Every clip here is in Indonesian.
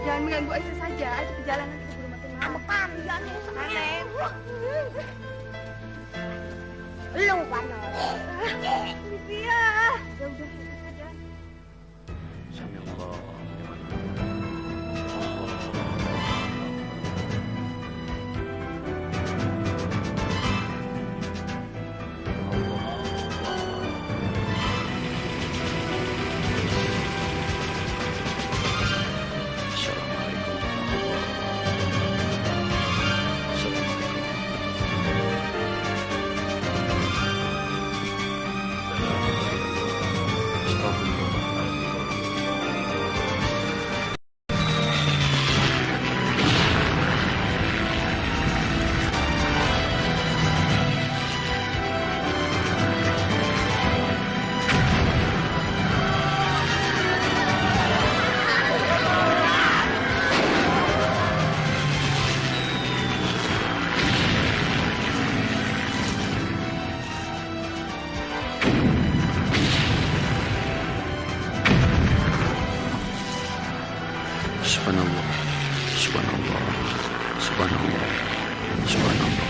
Jangan mengganggu Aisyah saja. Di perjalanan kita belum makin lama. Aneh. Lu panas. Iya. Udah itu saja. Sami Allah. Subhanallah, subhanallah, subhanallah, subhanallah, subhanallah.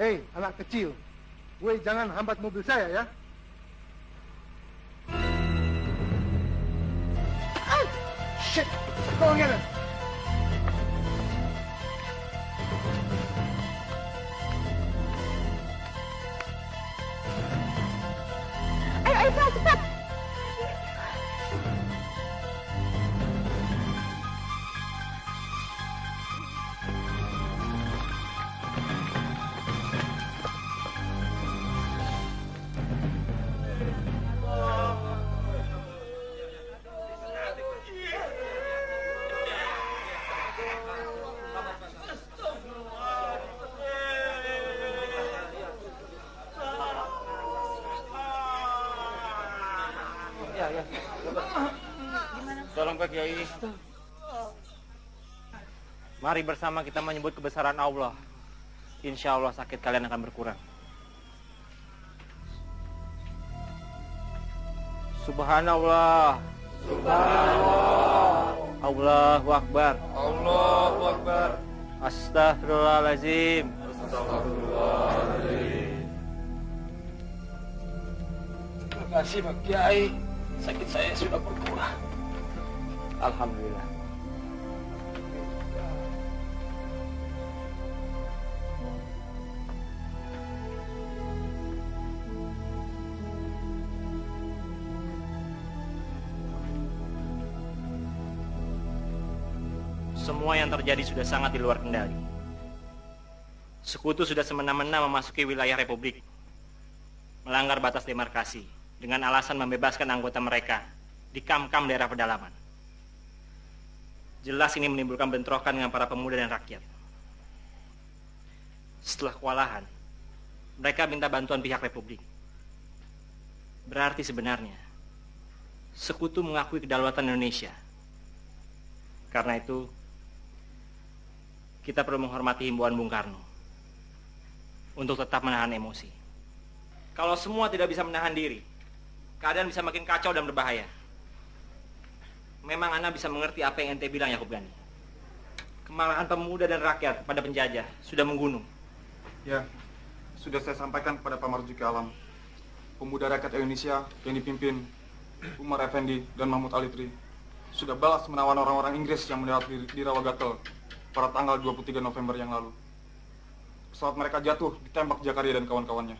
Hei, anak kecil. Woi, jangan hambat mobil saya ya. Shit, go and get it. Ayo, cepat. Tolong Pak Kiai. Mari bersama kita menyebut kebesaran Allah. Insya Allah sakit kalian akan berkurang. Subhanallah. Subhanallah. Allahu Akbar. Allahu Akbar. Astaghfirullahaladzim. Astaghfirullahaladzim. Terima kasih Pak Kiai. Sakit saya sudah berkurang. Alhamdulillah. Semua yang terjadi sudah sangat di luar kendali. Sekutu sudah semena-mena memasuki wilayah Republik, melanggar batas demarkasi dengan alasan membebaskan anggota mereka di kam-kam daerah pedalaman. Jelas ini menimbulkan bentrokan dengan para pemuda dan rakyat. Setelah kewalahan, mereka minta bantuan pihak Republik. Berarti sebenarnya Sekutu mengakui kedaulatan Indonesia. Karena itu, kita perlu menghormati himbauan Bung Karno untuk tetap menahan emosi. Kalau semua tidak bisa menahan diri, keadaan bisa makin kacau dan berbahaya. Memang Ana bisa mengerti apa yang ente bilang, Yakub Gani. Kemarahan pemuda dan rakyat pada penjajah sudah menggunung. Ya, sudah saya sampaikan kepada Pak Marzuki Alam. Pemuda rakyat Indonesia yang dipimpin Umar Effendi dan Mahmud Alitri sudah balas menawan orang-orang Inggris yang mendarat di Rawagatel pada tanggal 23 November yang lalu. Pesawat mereka jatuh ditembak Jakaria dan kawan-kawannya.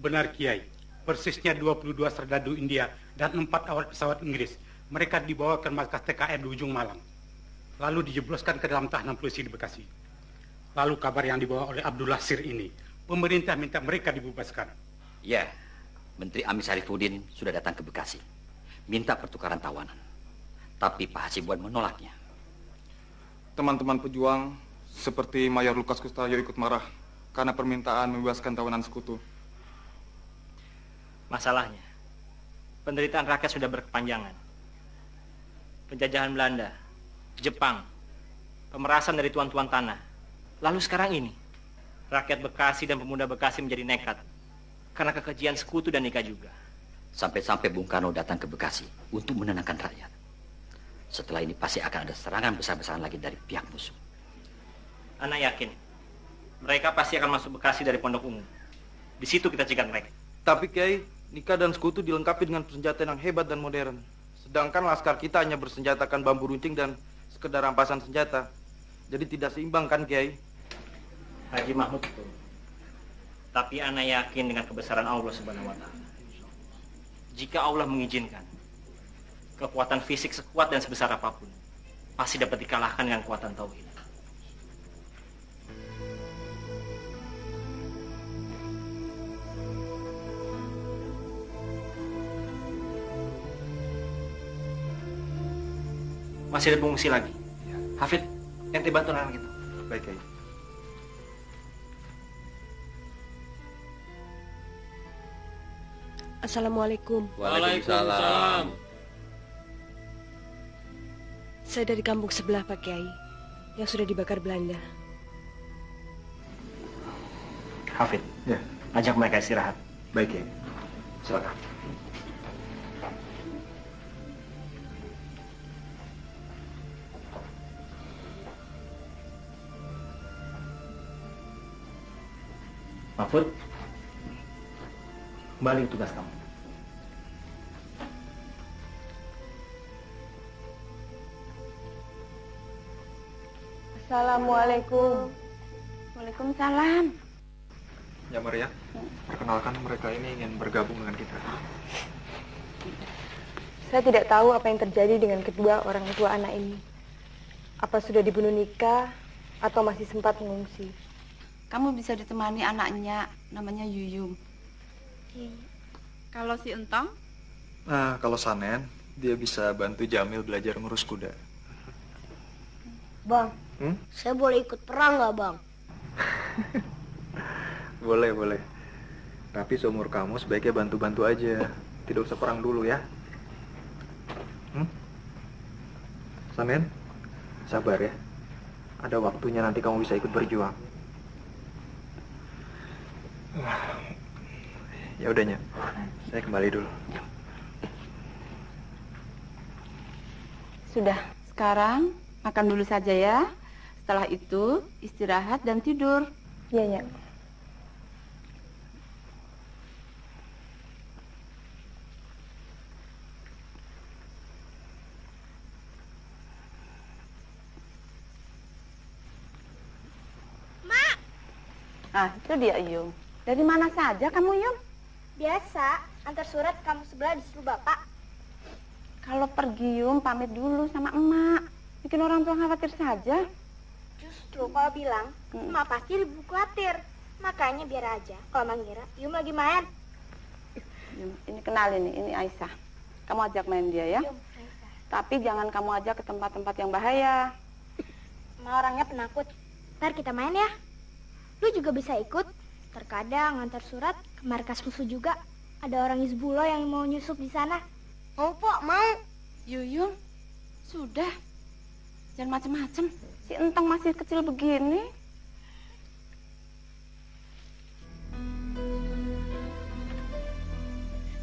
Benar Kiai, persisnya 22 serdadu India dan 4 awak pesawat Inggris. Mereka dibawa ke markas TKR di ujung Malang, lalu dijebloskan ke dalam tahanan polisi di Bekasi. Lalu kabar yang dibawa oleh Abdullah Sir ini, pemerintah minta mereka dibebaskan. Ya, Menteri Amis Sarifuddin sudah datang ke Bekasi, minta pertukaran tawanan. Tapi Pak Hasibuan menolaknya. Teman-teman pejuang seperti Mayor Lukas Kustayo ikut marah karena permintaan membebaskan tawanan Sekutu. Masalahnya, penderitaan rakyat sudah berkepanjangan. Penjajahan Belanda, Jepang, pemerasan dari tuan-tuan tanah. Lalu sekarang ini, rakyat Bekasi dan pemuda Bekasi menjadi nekat karena kekejian Sekutu dan Nika juga. Sampai-sampai Bung Karno datang ke Bekasi untuk menenangkan rakyat. Setelah ini pasti akan ada serangan besar-besaran lagi dari pihak musuh. Ana yakin, mereka pasti akan masuk Bekasi dari Pondok Ungu. Di situ kita cegat mereka. Tapi Kiai, Nika dan Sekutu dilengkapi dengan persenjataan yang hebat dan modern. Sedangkan laskar kita hanya bersenjatakan bambu runcing dan sekedar rampasan senjata. Jadi tidak seimbang kan Kiai? Haji Mahmud betul. Tapi Ana yakin dengan kebesaran Allah Subhanahu wa Ta'ala. Jika Allah mengizinkan, kekuatan fisik sekuat dan sebesar apapun pasti dapat dikalahkan dengan kekuatan tauhid. Masih ada pengungsi lagi. Hafid, ente bantu anak itu. Baik, Kiai. Assalamualaikum. Waalaikumsalam. Saya dari kampung sebelah Pak Kiai yang sudah dibakar Belanda. Hafid, Ya, ajak mereka istirahat. baik Kiai. Silakan. Mahfud, kembali ke tugas kamu. Assalamualaikum. Waalaikumsalam. Ya Maria, perkenalkan mereka ini ingin bergabung dengan kita. Saya tidak tahu apa yang terjadi dengan kedua orang tua anak ini. Apa sudah dibunuh nikah atau masih sempat mengungsi? Kamu bisa ditemani anaknya, namanya Yuyung. Kalau si Entong? Nah, kalau Sanen, dia bisa bantu Jamil belajar ngurus kuda. Bang, saya boleh ikut perang nggak, Bang? Boleh, boleh. Tapi seumur kamu sebaiknya bantu-bantu aja. Tidak usah perang dulu ya. Sanen, sabar ya. Ada waktunya nanti kamu bisa ikut berjuang. Ya udahnya, saya kembali dulu. Sudah, sekarang makan dulu saja ya. Setelah itu istirahat dan tidur. Iya, Nyak. Ah, itu dia Yung. Dari mana saja kamu Yung? Biasa, antar surat kamu sebelah disuruh Bapak. Kalau pergi Yung pamit dulu sama emak. Bikin orang tua khawatir saja. Justru kalau bilang, Emak pasti lebih khawatir. Makanya biar aja kalau mengira Yum lagi main. Yung, ini kenalin nih, ini Aisyah. Kamu ajak main dia ya. Yum, Aisyah. Tapi jangan kamu ajak ke tempat-tempat yang bahaya. Emak orangnya penakut. Ntar kita main ya. Lu juga bisa ikut. Terkadang antar surat ke markas musuh juga. Ada orang Hizbullah yang mau nyusup di sana. Mau, Pok, mau. Yuyung, sudah. Jangan macem-macem. Si Entong masih kecil begini.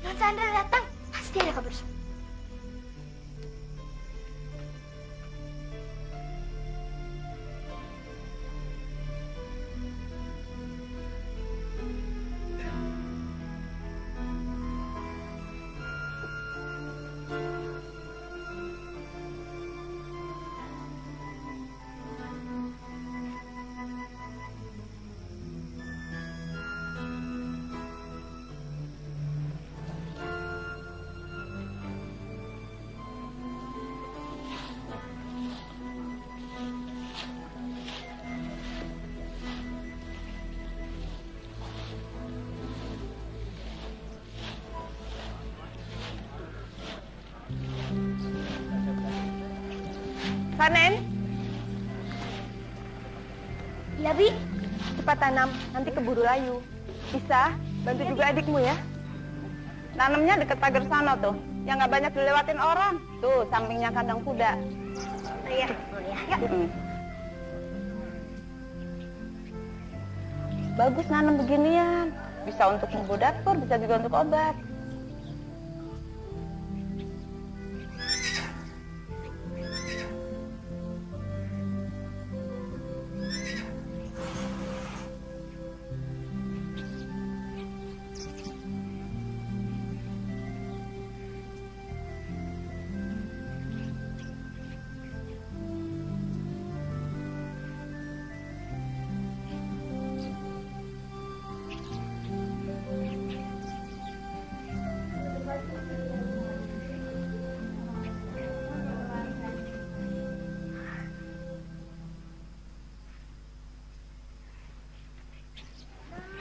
Non Sandra datang. Pasti ada kabar. Sanen, Iya, Bi. cepat tanam, nanti keburu layu. Bisa, bantu juga adikmu ya. Nanamnya dekat pagar sana tuh. Yang nggak banyak dilewatin orang. Tuh, sampingnya kandang kuda. Iya, ya. Bagus nanam beginian. Bisa untuk bumbu dapur, bisa juga untuk obat.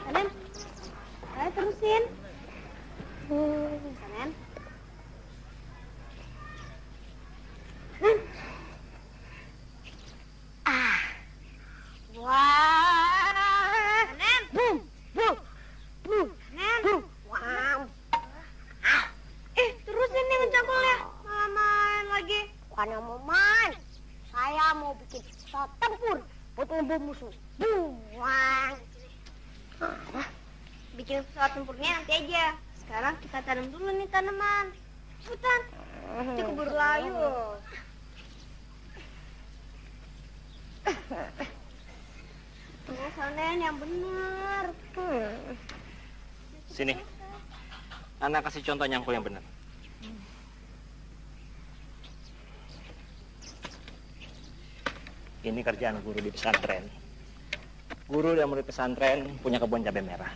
Sanen, ayo terusin. Sanen. Wah. Sanen. Bum. Sanen. Wow. Terusin nih ngecangkulnya. Malah main lagi. Bukannya mau main. Saya mau bikin pesawat tempur buat ngebom musuh. Buang. Bikin pesawat tempurnya nanti aja. Sekarang kita tanam dulu nih tanaman. Cepetan. Nanti keburu layu. Sonen yang benar. Sini. Anak kasih contoh nyangkul yang benar. Ini kerjaan guru di pesantren. Guru dan murid pesantren punya kebun cabai merah.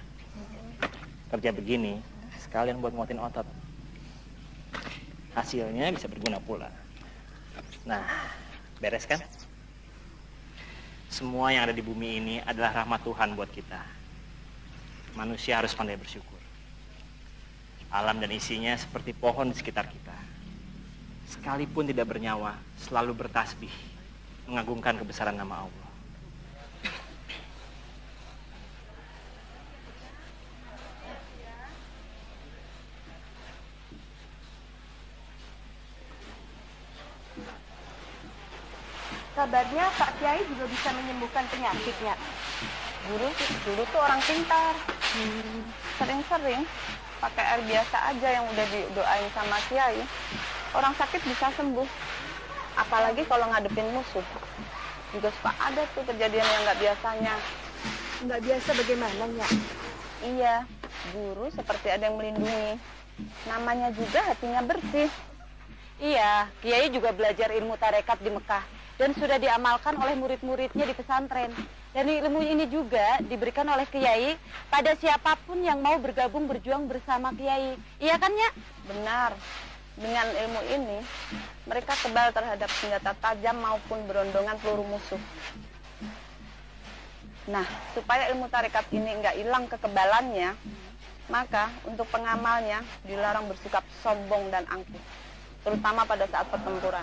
Kerja begini sekalian buat nguatin otot. Hasilnya bisa berguna pula. Nah, beres kan? Semua yang ada di bumi ini adalah rahmat Tuhan buat kita. Manusia harus pandai bersyukur. Alam dan isinya seperti pohon di sekitar kita. Sekalipun tidak bernyawa, selalu bertasbih, mengagungkan kebesaran nama Allah. Kabarnya Pak Kiai juga bisa menyembuhkan penyakitnya. Guru dulu tuh orang pintar. Sering-sering pakai air biasa aja yang udah didoain sama Kiai. Orang sakit bisa sembuh. Apalagi kalau ngadepin musuh. Juga suka ada tuh kejadian yang nggak biasanya. Nggak biasa bagaimana, Nyak? Iya, guru seperti ada yang melindungi. Namanya juga hatinya bersih. Iya, Kiai juga belajar ilmu tarekat di Mekah. Dan sudah diamalkan oleh murid-muridnya di pesantren. Dan ilmu ini juga diberikan oleh Kiai pada siapapun yang mau bergabung berjuang bersama Kiai. Iya kan, ya? Benar. Dengan ilmu ini, mereka kebal terhadap senjata tajam maupun berondongan peluru musuh. Nah, supaya ilmu tarekat ini nggak hilang kekebalannya, maka untuk pengamalnya dilarang bersikap sombong dan angkuh. Terutama pada saat pertempuran.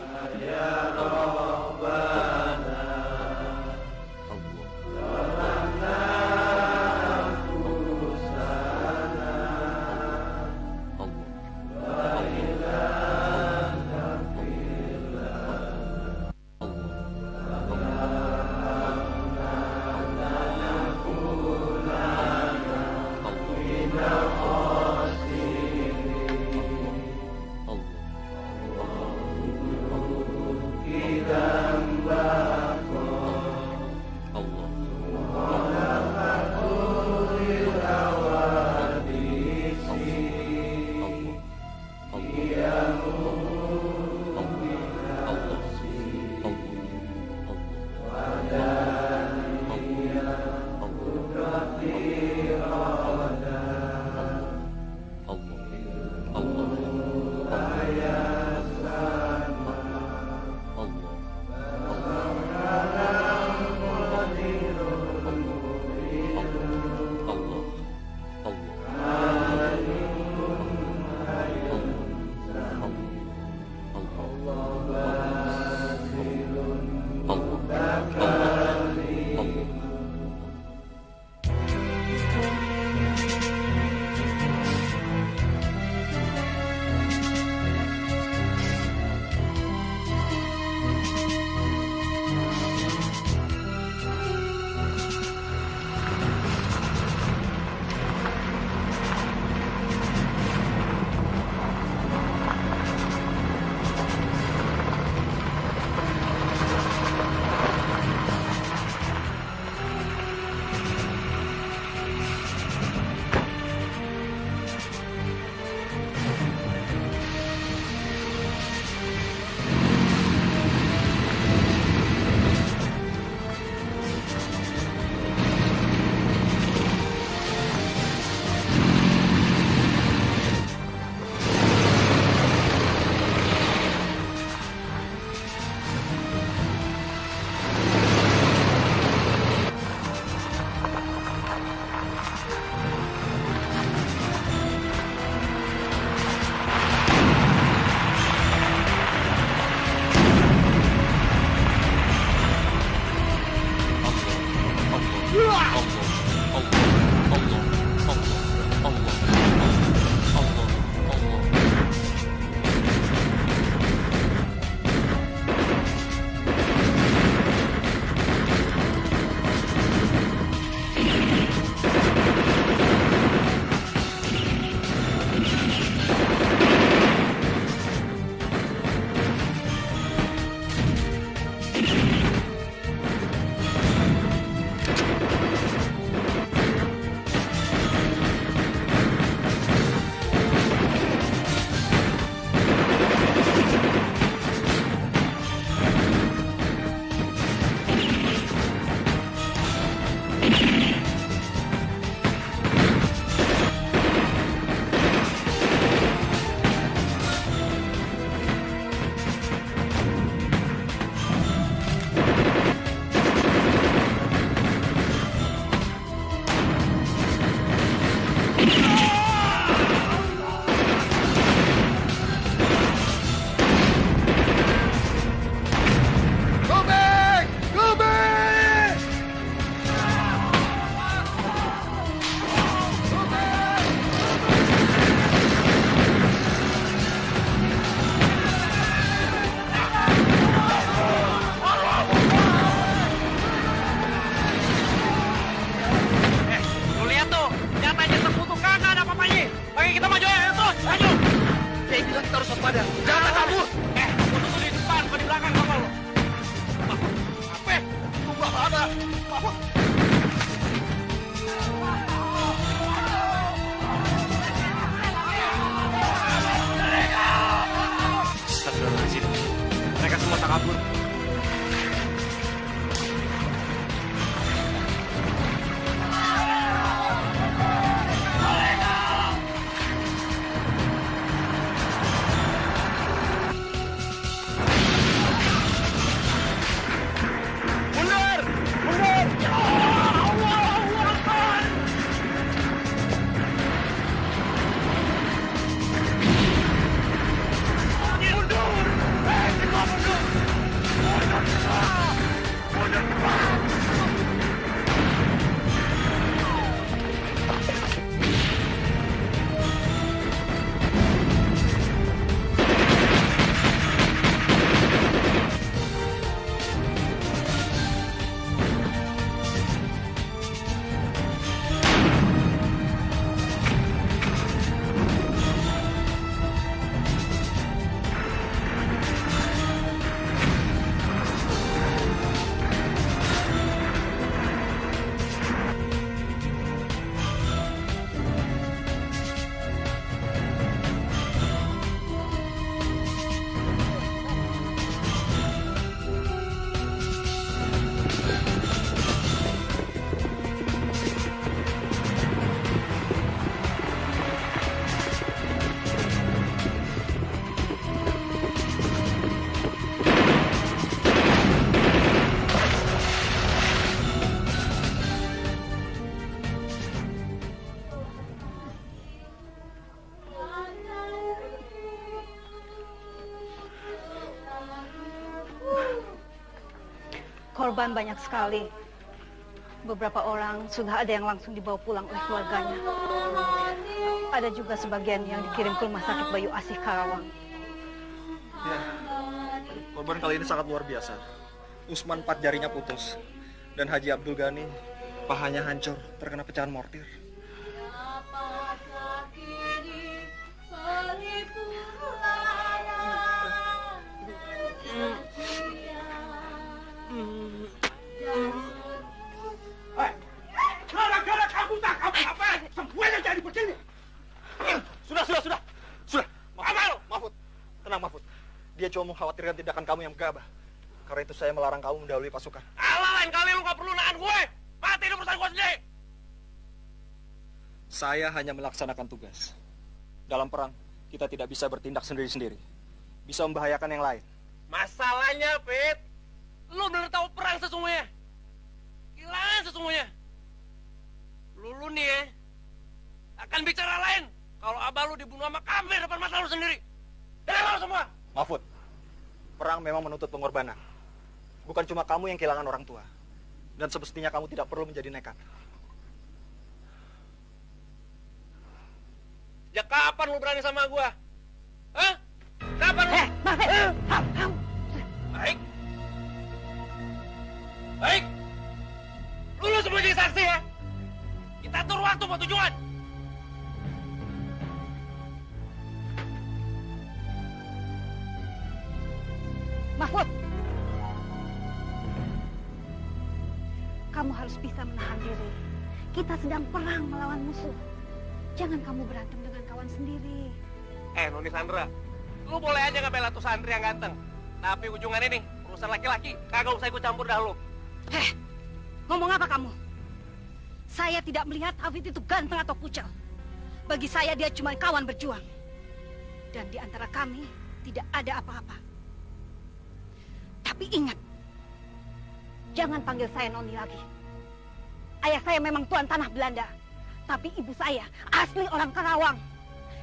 Kiai bilang kita harus waspada. Jangan kabur. Tunggu di depan, bukan di belakang kapal lo. Apa? Tunggu apa? Mahmud. Astagfirullahaladzim. Mereka semua tak kabur. Korban banyak sekali. Beberapa orang sudah ada yang langsung dibawa pulang oleh keluarganya. Ada juga sebagian yang dikirim ke rumah sakit Bayu Asih Karawang. Ya, korban kali ini sangat luar biasa. Usman 4 jarinya putus. Dan Haji Abdul Ghani pahanya hancur terkena pecahan mortir. Gara-gara kamu tangkap apa? Semuanya jadi begini. Sudah. Mahfud. Tenang, Mahfud. Dia cuma mengkhawatirkan tindakan kamu yang gegabah. Karena itu saya melarang kamu mendahului pasukan. Alah, lain kali lu gak perlu nahan gue. Mati itu urusan gue sendiri. Saya hanya melaksanakan tugas. Dalam perang, kita tidak bisa bertindak sendiri-sendiri. Bisa membahayakan yang lain. Masalahnya, Pit, lu bener tahu perang sesungguhnya. Kehilangan sesungguhnya. Lu nih ya, akan bicara lain kalau abah lu dibunuh sama kambing depan mata lu sendiri. Dengar semua. Mahfud, perang memang menuntut pengorbanan. Bukan cuma kamu yang kehilangan orang tua. Dan semestinya kamu tidak perlu menjadi nekat. Ya kapan lu berani sama gua? Hah? Kapan lu? Baik. Lu semua jadi saksi ya. Kita atur waktu buat tujuan. Mahfud, kamu harus bisa menahan diri. Kita sedang perang melawan musuh. Jangan kamu berantem dengan kawan sendiri. Noni Sandra, lu boleh aja ngebela tuh santri yang ganteng. Tapi ujungannya nih, urusan laki-laki, kagak usah ikut campur dah lu. Ngomong apa kamu? Saya tidak melihat Hafid itu ganteng atau kucel. Bagi saya dia cuma kawan berjuang. Dan di antara kami tidak ada apa-apa. Tapi ingat, jangan panggil saya Noni lagi. Ayah saya memang tuan tanah Belanda. Tapi ibu saya asli orang Karawang.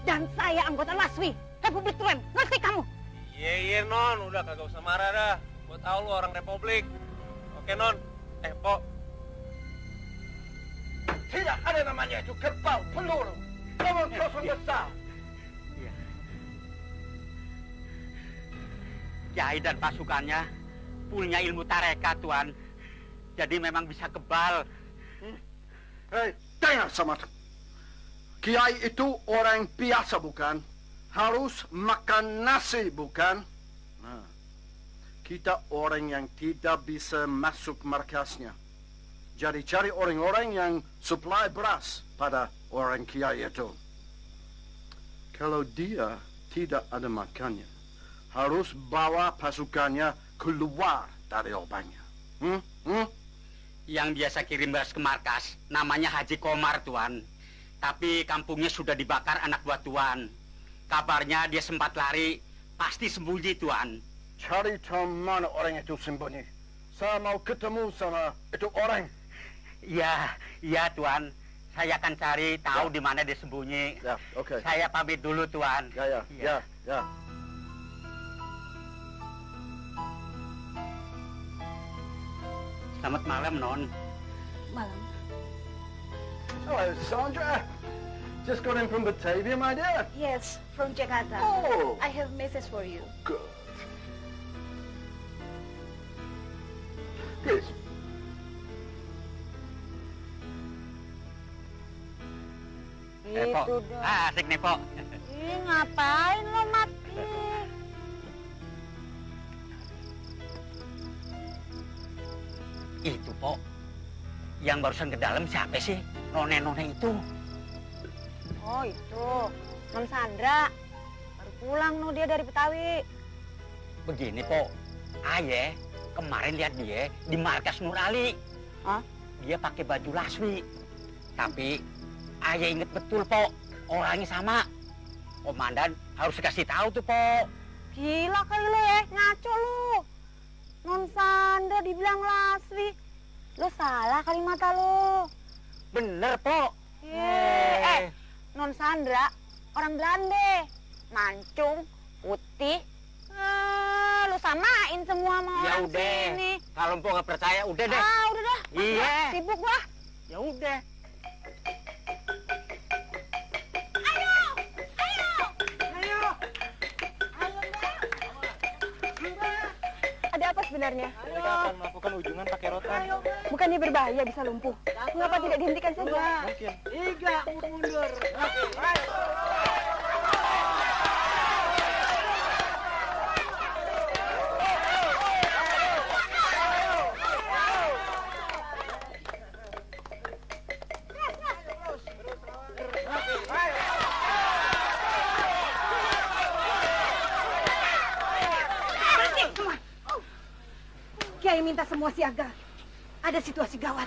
Dan saya anggota LASWI, Republik Tulen. Ngerti kamu? Iya, Non. Udah kagak usah marah dah. Gua tahu lu orang Republik. Oke, Non. Po. Tidak ada namanya itu kerbau peluru. Namun kosong besar. Iya. Kiai dan pasukannya punya ilmu tarekat, Tuan. Jadi memang bisa kebal. Hei, dengar sama. Kiai itu orang biasa bukan? harus makan nasi, bukan? Nah, kita orang yang tidak bisa masuk markasnya. Jadi cari orang-orang yang supply beras pada orang kiai itu. Kalau dia tidak ada makannya, harus bawa pasukannya keluar dari lubangnya. Yang biasa kirim beras ke markas namanya Haji Komar, Tuan. Tapi kampungnya sudah dibakar anak buah Tuan. Kabarnya dia sempat lari, pasti sembunyi, Tuan. Cari tahu mana orang itu sembunyi. Saya mau ketemu sama itu orang. Iya, Tuan. Saya akan cari tahu di mana dia sembunyi. Ya, oke. Saya pamit dulu, Tuan. Ya. Selamat malam, Non. Malam. Hello, Sandra. Just got in from Batavia, my dear. Yes, from Jakarta. Oh. I have message for you. Good. Please. Po. Itu dong. Asik nih, Po. Ngapain lo, Mat? Itu, Po. Yang barusan ke dalam siapa sih? None-none itu. Oh, itu. Non Sandra. Baru pulang dia dari Betawi. Begini, Po. Aye, kemarin lihat dia di markas Nur Ali. Hah? Dia pakai baju laswi. Tapi Aye inget betul, Po. Orangnya sama. Komandan harus dikasih tahu tuh, Po. Gila kali lo ya, ngaco lo. Non Sandra dibilang laswi. Lo salah kali mata lo. Bener, Po. Non Sandra, orang Belanda. Mancung, putih. Lo samain semua sama Ya orang udah. sini. Kalau Po nggak percaya, udah deh. Udah dah. Iya. Sibuk gua. Ya udah. Ada apa sebenarnya? Mereka akan melakukan ujungan pakai rotan. Bukannya berbahaya bisa lumpuh? Mengapa tidak dihentikan saja? Mungkin. Tiga, mundur. Kiai minta semua siaga. Ada situasi gawat.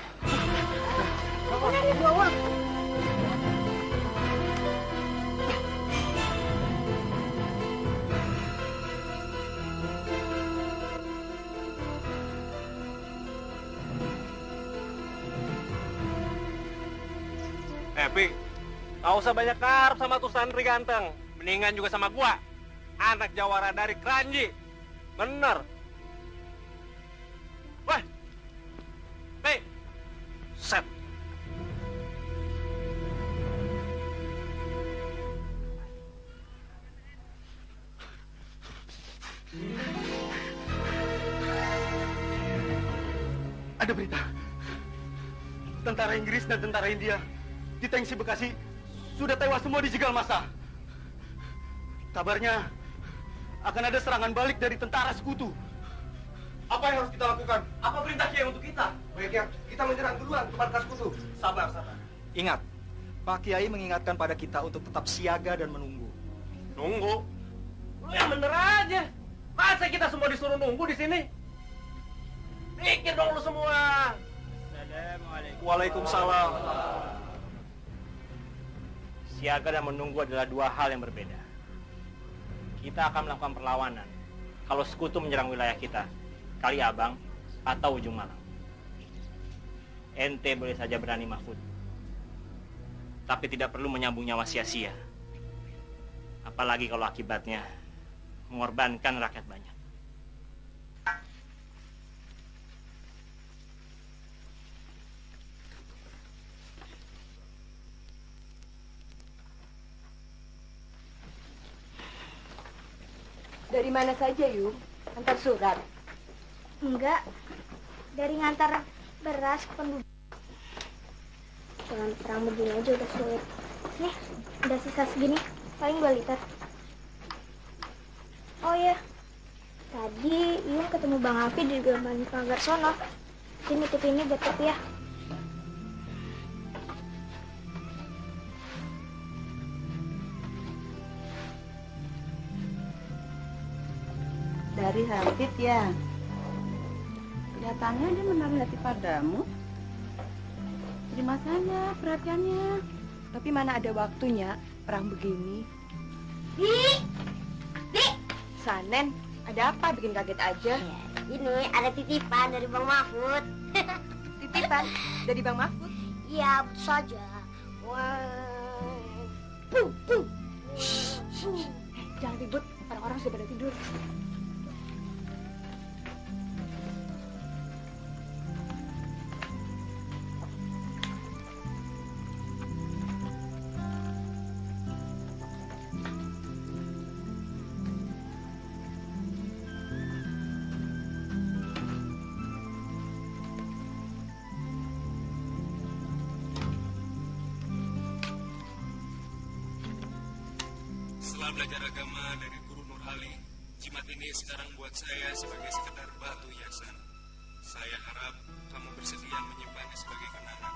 Pi, gak usah banyak karep sama tuh santri ganteng. Mendingan juga sama gua. Anak jawara dari Kranji. Bener. Wah. Pi. Set. Ada berita. Tentara Inggris dan tentara India di Tengsi Bekasi sudah tewas semua dijegal massa. Kabarnya akan ada serangan balik dari tentara sekutu. Apa yang harus kita lakukan? Apa perintah Kiai untuk kita? Baiknya, kita menyerang duluan ke markas sekutu. Sabar. Ingat, Pak Kiai mengingatkan pada kita untuk tetap siaga dan menunggu. Nunggu? Lu yang bener aja. Masa kita semua disuruh nunggu di sini? Pikir dong lu semua. Assalamualaikum. Waalaikumsalam. Siaga dan menunggu adalah dua hal yang berbeda. Kita akan melakukan perlawanan kalau sekutu menyerang wilayah kita, Kali Abang atau Ujung Malang. Ente boleh saja berani Mahfud, tapi tidak perlu menyambung nyawa sia-sia. Apalagi kalau akibatnya mengorbankan rakyat banyak. Dari mana saja, Yu? Antar surat? Enggak. Dari ngantar beras ke penduduk. Dengan perang begini aja udah sulit. Nih, udah sisa segini. Paling 2 liter. Oh ya, tadi Iyung ketemu Bang Hafid di gerbang pagar sono. Sini titip ini buat Papi ya. Dari Hafid ya. Kelihatannya dia menaruh hati padamu. Terima saja perhatiannya. Tapi mana ada waktunya perang begini. Di! Sanen, ada apa bikin kaget aja? Ini ada titipan dari Bang Mahfud. Titipan dari Bang Mahfud? Iya, betul saja. Wah. Puh, puh. Jangan ribut, orang-orang sudah pada tidur. Setelah belajar agama dari Guru Nur Ali, jimat ini sekarang buat saya sebagai sekedar batu hiasan. Saya harap kamu bersedia menyimpannya sebagai kenangan.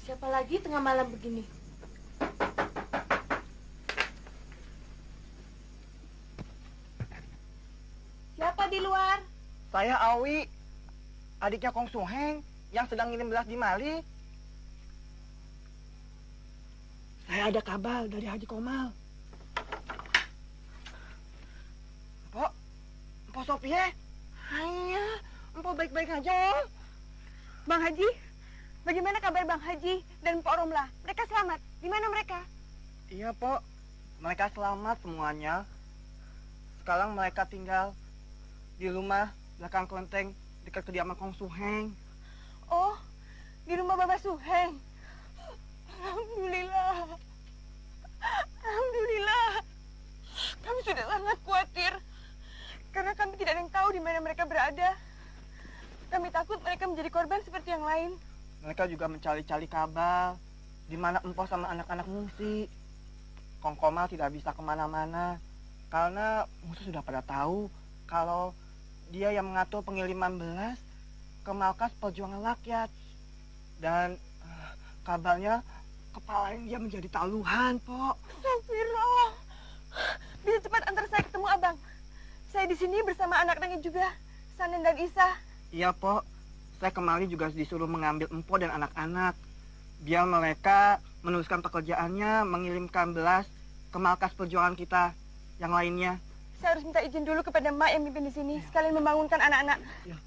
Siapa lagi tengah malam begini? Siapa di luar? Saya Awi, adiknya Kong Suheng yang sedang ngirim beras di Mali. Saya ada kabar dari Haji Komal. Mpok Sopie, hanya Mpok baik-baik aja. Bang Haji, bagaimana kabar Bang Haji dan Mpok Romlah? Mereka selamat. Di mana mereka? Iya, Pok. Mereka selamat semuanya. Sekarang mereka tinggal di rumah belakang kelenteng dekat kediaman Kong Suheng. Oh, di rumah Bapak Suheng. Alhamdulillah. Alhamdulillah. Kami sudah sangat khawatir karena kami tidak ada yang tahu di mana mereka berada. Kami takut mereka menjadi korban seperti yang lain. Mereka juga mencari-cari kabar di mana Empoh sama anak-anak mengungsi. Kong Komal tidak bisa kemana-mana karena musuh sudah pada tahu kalau dia yang mengatur pengiriman beras ke markas perjuangan rakyat. Dan kabarnya kepalanya dia menjadi taluhan, Pok. Astagfirullah. Bisa cepat antar saya ketemu Abang. Saya di sini bersama anak-anaknya juga, Sanen dan Isa. Iya, Pok. Saya kemarin juga disuruh mengambil Empoh dan anak-anak biar mereka meneruskan pekerjaannya mengirimkan beras ke markas perjuangan kita yang lainnya. Saya harus minta izin dulu kepada Mak yang mimpin di sini, sekalian membangunkan anak-anak. Ya.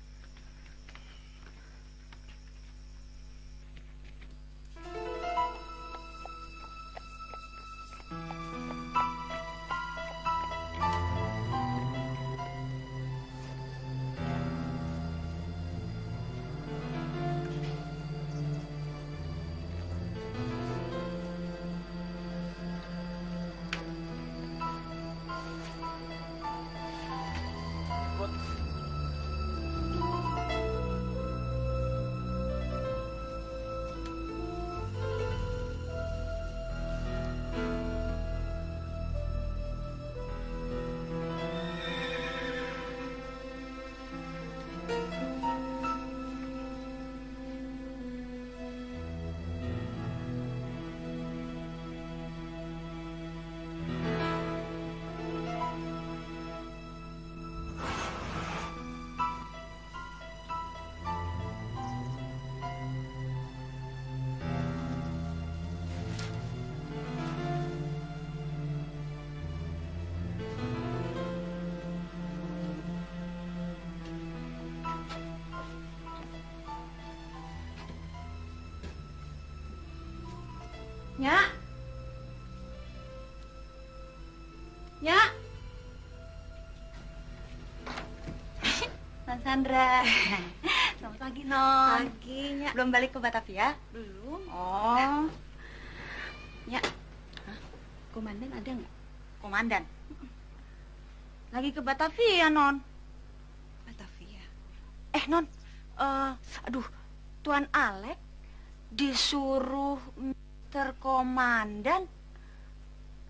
Nyak? Nyak? Non Sandra. Selamat pagi, Non. Pagi, Nyak. Belum balik ke Batavia? Belum. Oh. Nyak. Komandan ada nggak? Komandan? Lagi ke Batavia, Non. Batavia? Non. Aduh, Tuan Alek disuruh terkomandan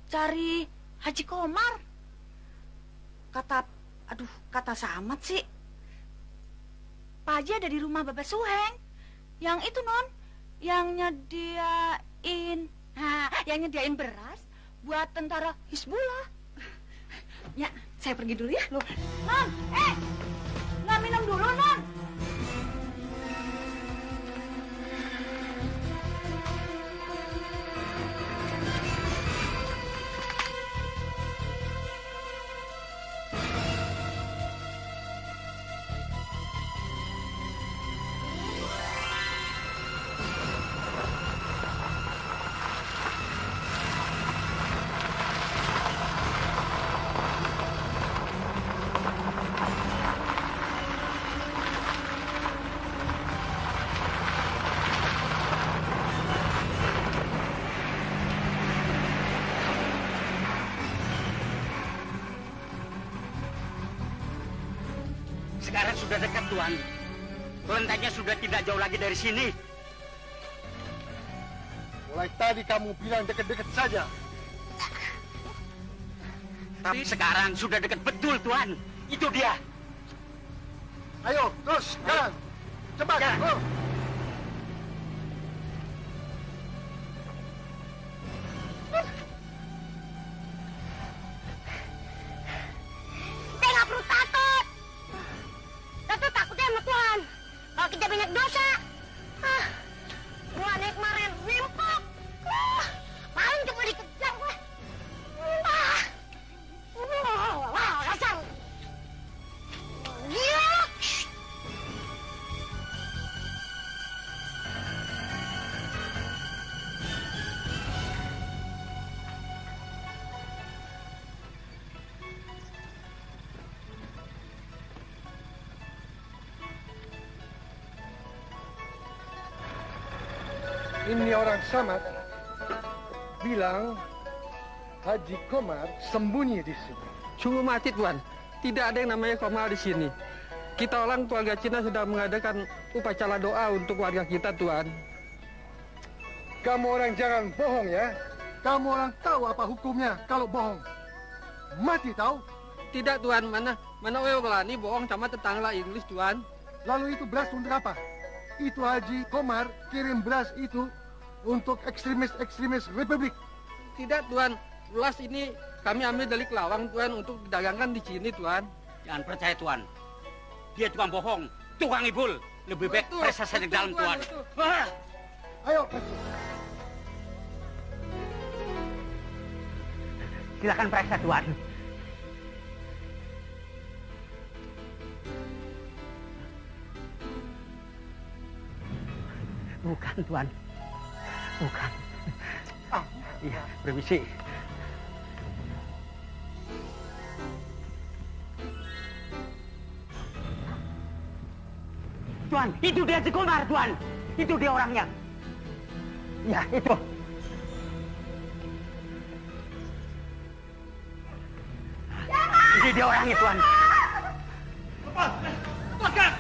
cari Haji Komar. Kata Samad sih. Pak Haji ada di rumah Bapak Suheng. Yang itu, Non, yang nyediain beras buat tentara Hizbullah. Ya, saya pergi dulu ya. Loh, Non, nggak minum dulu, Non. Sekarang sudah dekat, Tuan. Kelentengnya sudah tidak jauh lagi dari sini. Mulai tadi kamu bilang dekat-dekat saja. Tapi sekarang sudah dekat betul, Tuan. Itu dia. Ayo, terus, jalan. Cepat, go. Kita nggak perlu takut. Kita takutnya sama Tuhan. Kalau kita banyak dosa. Gua naik kemarin rimpok. Paling cuma dikejar gue. Kasar. Gila. Ini orang Samad bilang Haji Komar sembunyi di sini. Sungguh mati, Tuan. Tidak ada yang namanya Komar di sini. Kita orang keluarga Cina sudah mengadakan upacara doa untuk warga kita, Tuan. Kamu orang jangan bohong ya. Kamu orang tahu apa hukumnya kalau bohong. Mati tahu? Tidak, Tuan. Mana orang berani bohong sama tetangga Inggris, Tuan. Lalu itu beras untuk apa? Itu Haji Komar kirim beras itu untuk ekstremis Republik. Tidak, Tuan. Beras ini kami ambil dari Kelawang, Tuan, untuk didagangkan di sini, Tuan. Jangan percaya, Tuan. Dia tukang bohong, tukang ibul. Lebih baik periksa saja di dalam, Tuan. Ayo. Silakan periksa, Tuan. Bukan, Tuan. Bukan. Iya, permisi. Tuan, itu dia Haji Komar, Tuan. Itu dia orangnya. Ya, itu. Ini dia orangnya, Tuan. Lepaskan!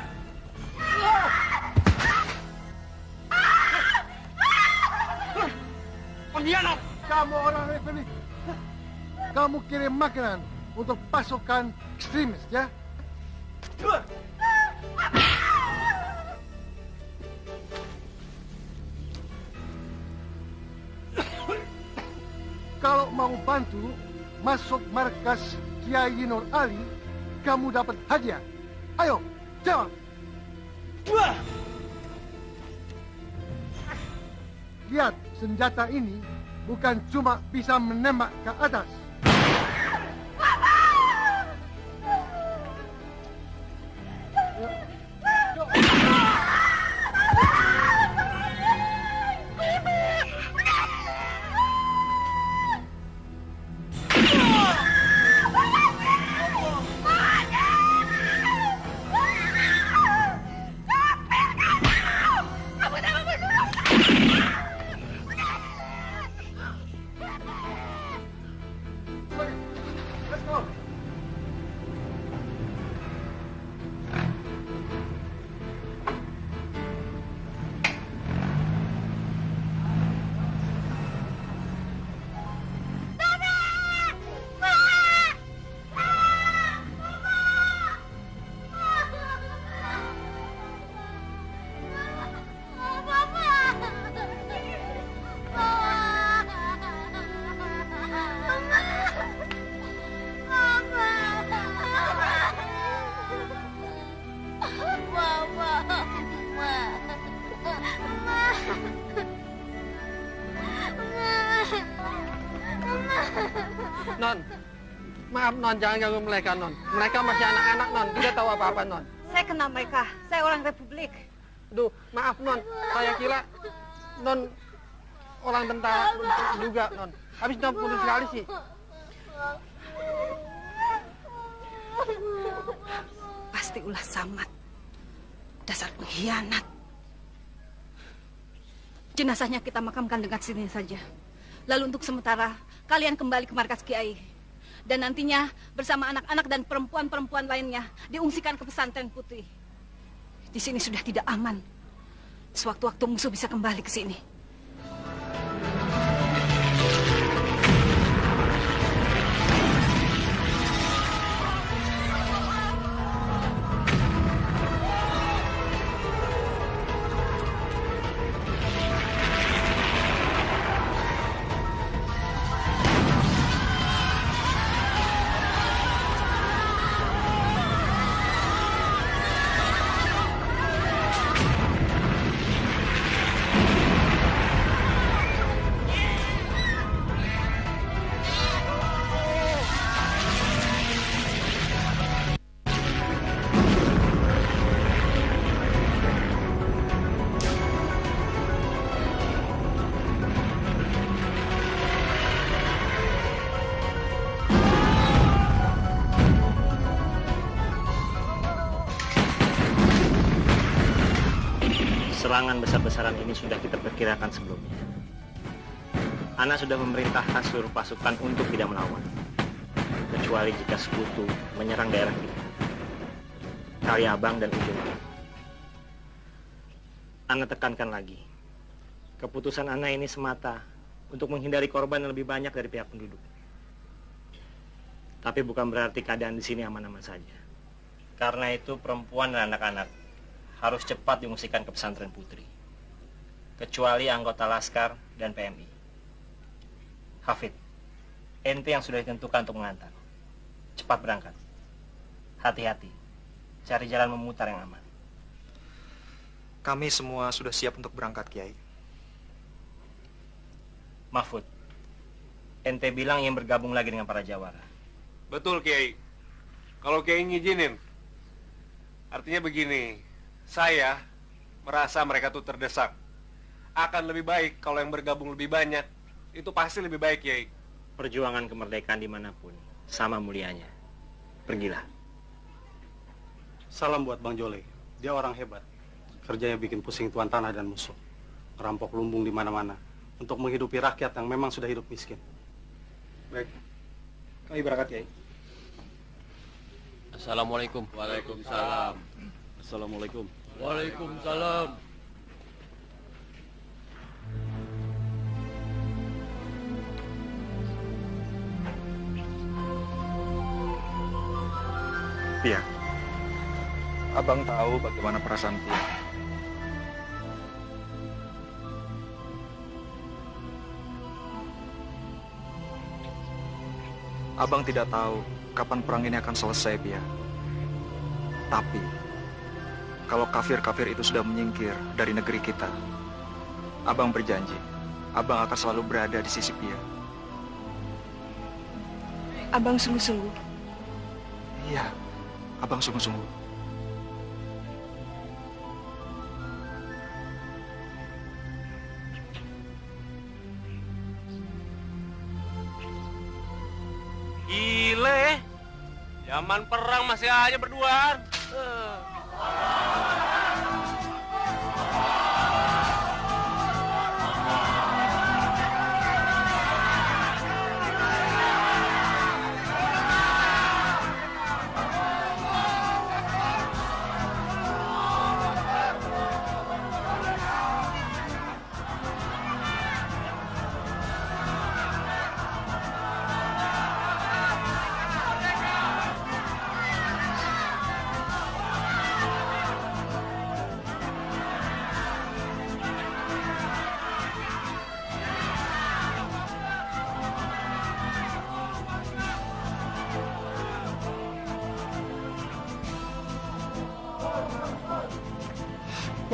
Pengkhianat! Kamu orang Republik. Kamu kirim makanan untuk pasukan ekstremis, ya? Kalau mau bantu masuk markas Kiai Nur Ali, kamu dapat hadiah. Ayo, jawab. Lihat, senjata ini bukan cuma bisa menembak ke atas. Non. Maaf, Non. Jangan ganggu mereka, Non. Mereka masih anak-anak, Non. Tidak tahu apa-apa, Non. Saya kenal mereka. Saya orang Republik. Aduh, maaf, Non. Saya kira Non orang tentara juga, Non. Habis Non putus sekali sih. Pasti ulah Samad. Dasar pengkhianat. Jenazahnya kita makamkan dekat sini saja. Lalu untuk sementara, kalian kembali ke markas Kiai. Dan nantinya bersama anak-anak dan perempuan-perempuan lainnya diungsikan ke pesantren Putri. Di sini sudah tidak aman. Sewaktu-waktu musuh bisa kembali ke sini. Serangan besar-besaran ini sudah kita perkirakan sebelumnya. Ana sudah memerintahkan seluruh pasukan untuk tidak melawan, kecuali jika sekutu menyerang daerah kita. Kali Abang dan Ujung. Ana tekankan lagi, keputusan Ana ini semata untuk menghindari korban yang lebih banyak dari pihak penduduk. Tapi bukan berarti keadaan di sini aman-aman saja. Karena itu perempuan dan anak-anak harus cepat diungsikan ke pesantren Putri, kecuali anggota Laskar dan PMI. Hafid, ente yang sudah ditentukan untuk mengantar. Cepat berangkat. Hati-hati, cari jalan memutar yang aman. Kami semua sudah siap untuk berangkat, Kiai. Mahfud, ente bilang ingin bergabung lagi dengan para jawara. Betul, Kiai. Kalau Kiai ngizinin, artinya begini, saya merasa mereka tuh terdesak. Akan lebih baik kalau yang bergabung lebih banyak. Itu pasti lebih baik, Kiai. Perjuangan kemerdekaan dimanapun sama mulianya. Pergilah. Salam buat Bang Jole. Dia orang hebat. Kerjanya bikin pusing tuan tanah dan musuh. Ngerampok lumbung di mana-mana untuk menghidupi rakyat yang memang sudah hidup miskin. Baik. Kami berangkat, Kiai. Assalamualaikum. Waalaikumsalam. Assalamualaikum. Waalaikumsalam. Pia, Abang tahu bagaimana perasaan Pia. Abang tidak tahu kapan perang ini akan selesai, Pia. Tapi, kalau kafir-kafir itu sudah menyingkir dari negeri kita, Abang berjanji, Abang akan selalu berada di sisi Pia. Abang sungguh-sungguh. Iya, Abang sungguh-sungguh. Gile, zaman perang masih aja berduaan.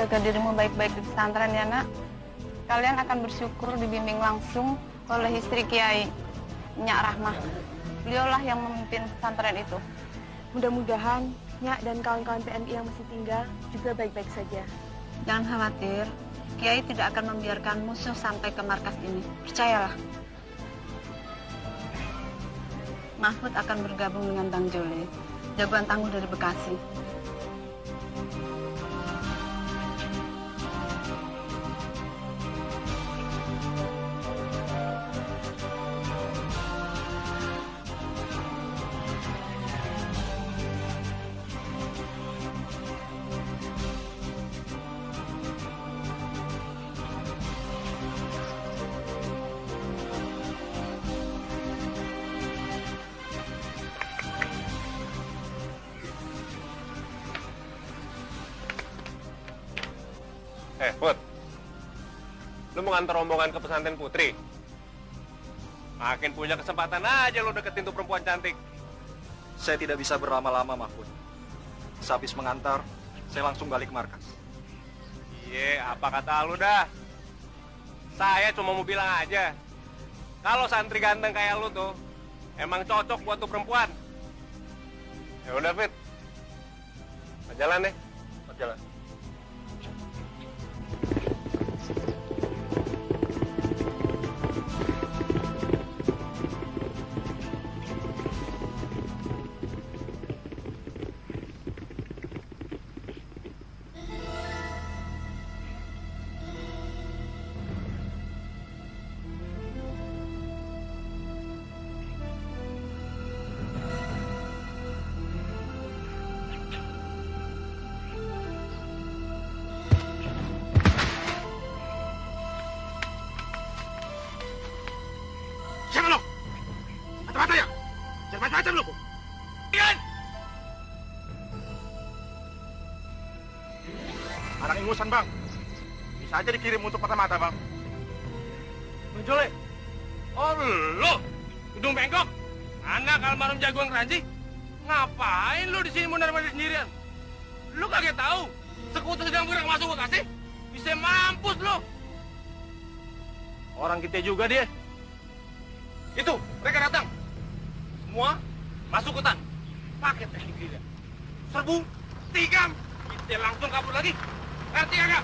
Jaga dirimu baik-baik di pesantren ya, Nak. Kalian akan bersyukur dibimbing langsung oleh istri Kiai, Nyak Rahmah. Beliaulah yang memimpin pesantren itu. Mudah-mudahan Nyak dan kawan-kawan PNI yang masih tinggal juga baik-baik saja. Jangan khawatir, Kiai tidak akan membiarkan musuh sampai ke markas ini. Percayalah. Mahfud akan bergabung dengan Bang Jole, jagoan tangguh dari Bekasi. Put, lu mau ngantar rombongan ke pesantren Putri? Makin punya kesempatan aja lu deketin tuh perempuan cantik. Saya tidak bisa berlama-lama, Mahfud. Sehabis mengantar, saya langsung balik ke markas. Iya, apa kata lu dah? Saya cuma mau bilang aja, kalau santri ganteng kayak lu tuh, emang cocok buat tuh perempuan. Ya udah, Fit. Jalan deh. Jalan. Siapa lo? Mata-mata ya? Jangan macam-macam lo, Bu. Ian! Anak ingusan, Bang. Bisa aja dikirim untuk mata-mata, Bang. Menjole. Oh, lo. Hidung bengkok. Anak almarhum jagoan Keranji. Ngapain lo di sini mondar-mandir sendirian? Lo kaget tahu sekutu sedang bergerak masuk Bekasi? Bisa mampus lo. Orang kita juga dia. Itu, mereka datang. Semua masuk hutan. Pakai teknik gila. Serbu, tikam. Kita langsung kabur lagi. Ngerti kagak?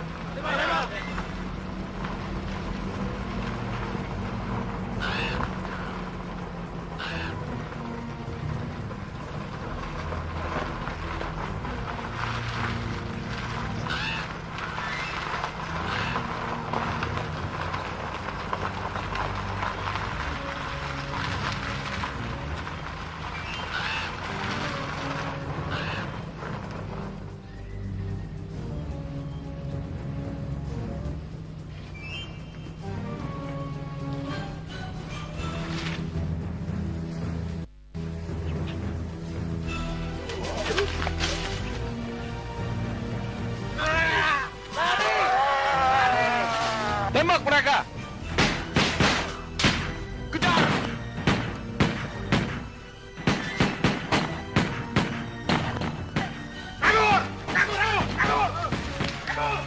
Tembak mereka! Kejar! Kabur! Kabur! Kabur! Kabur!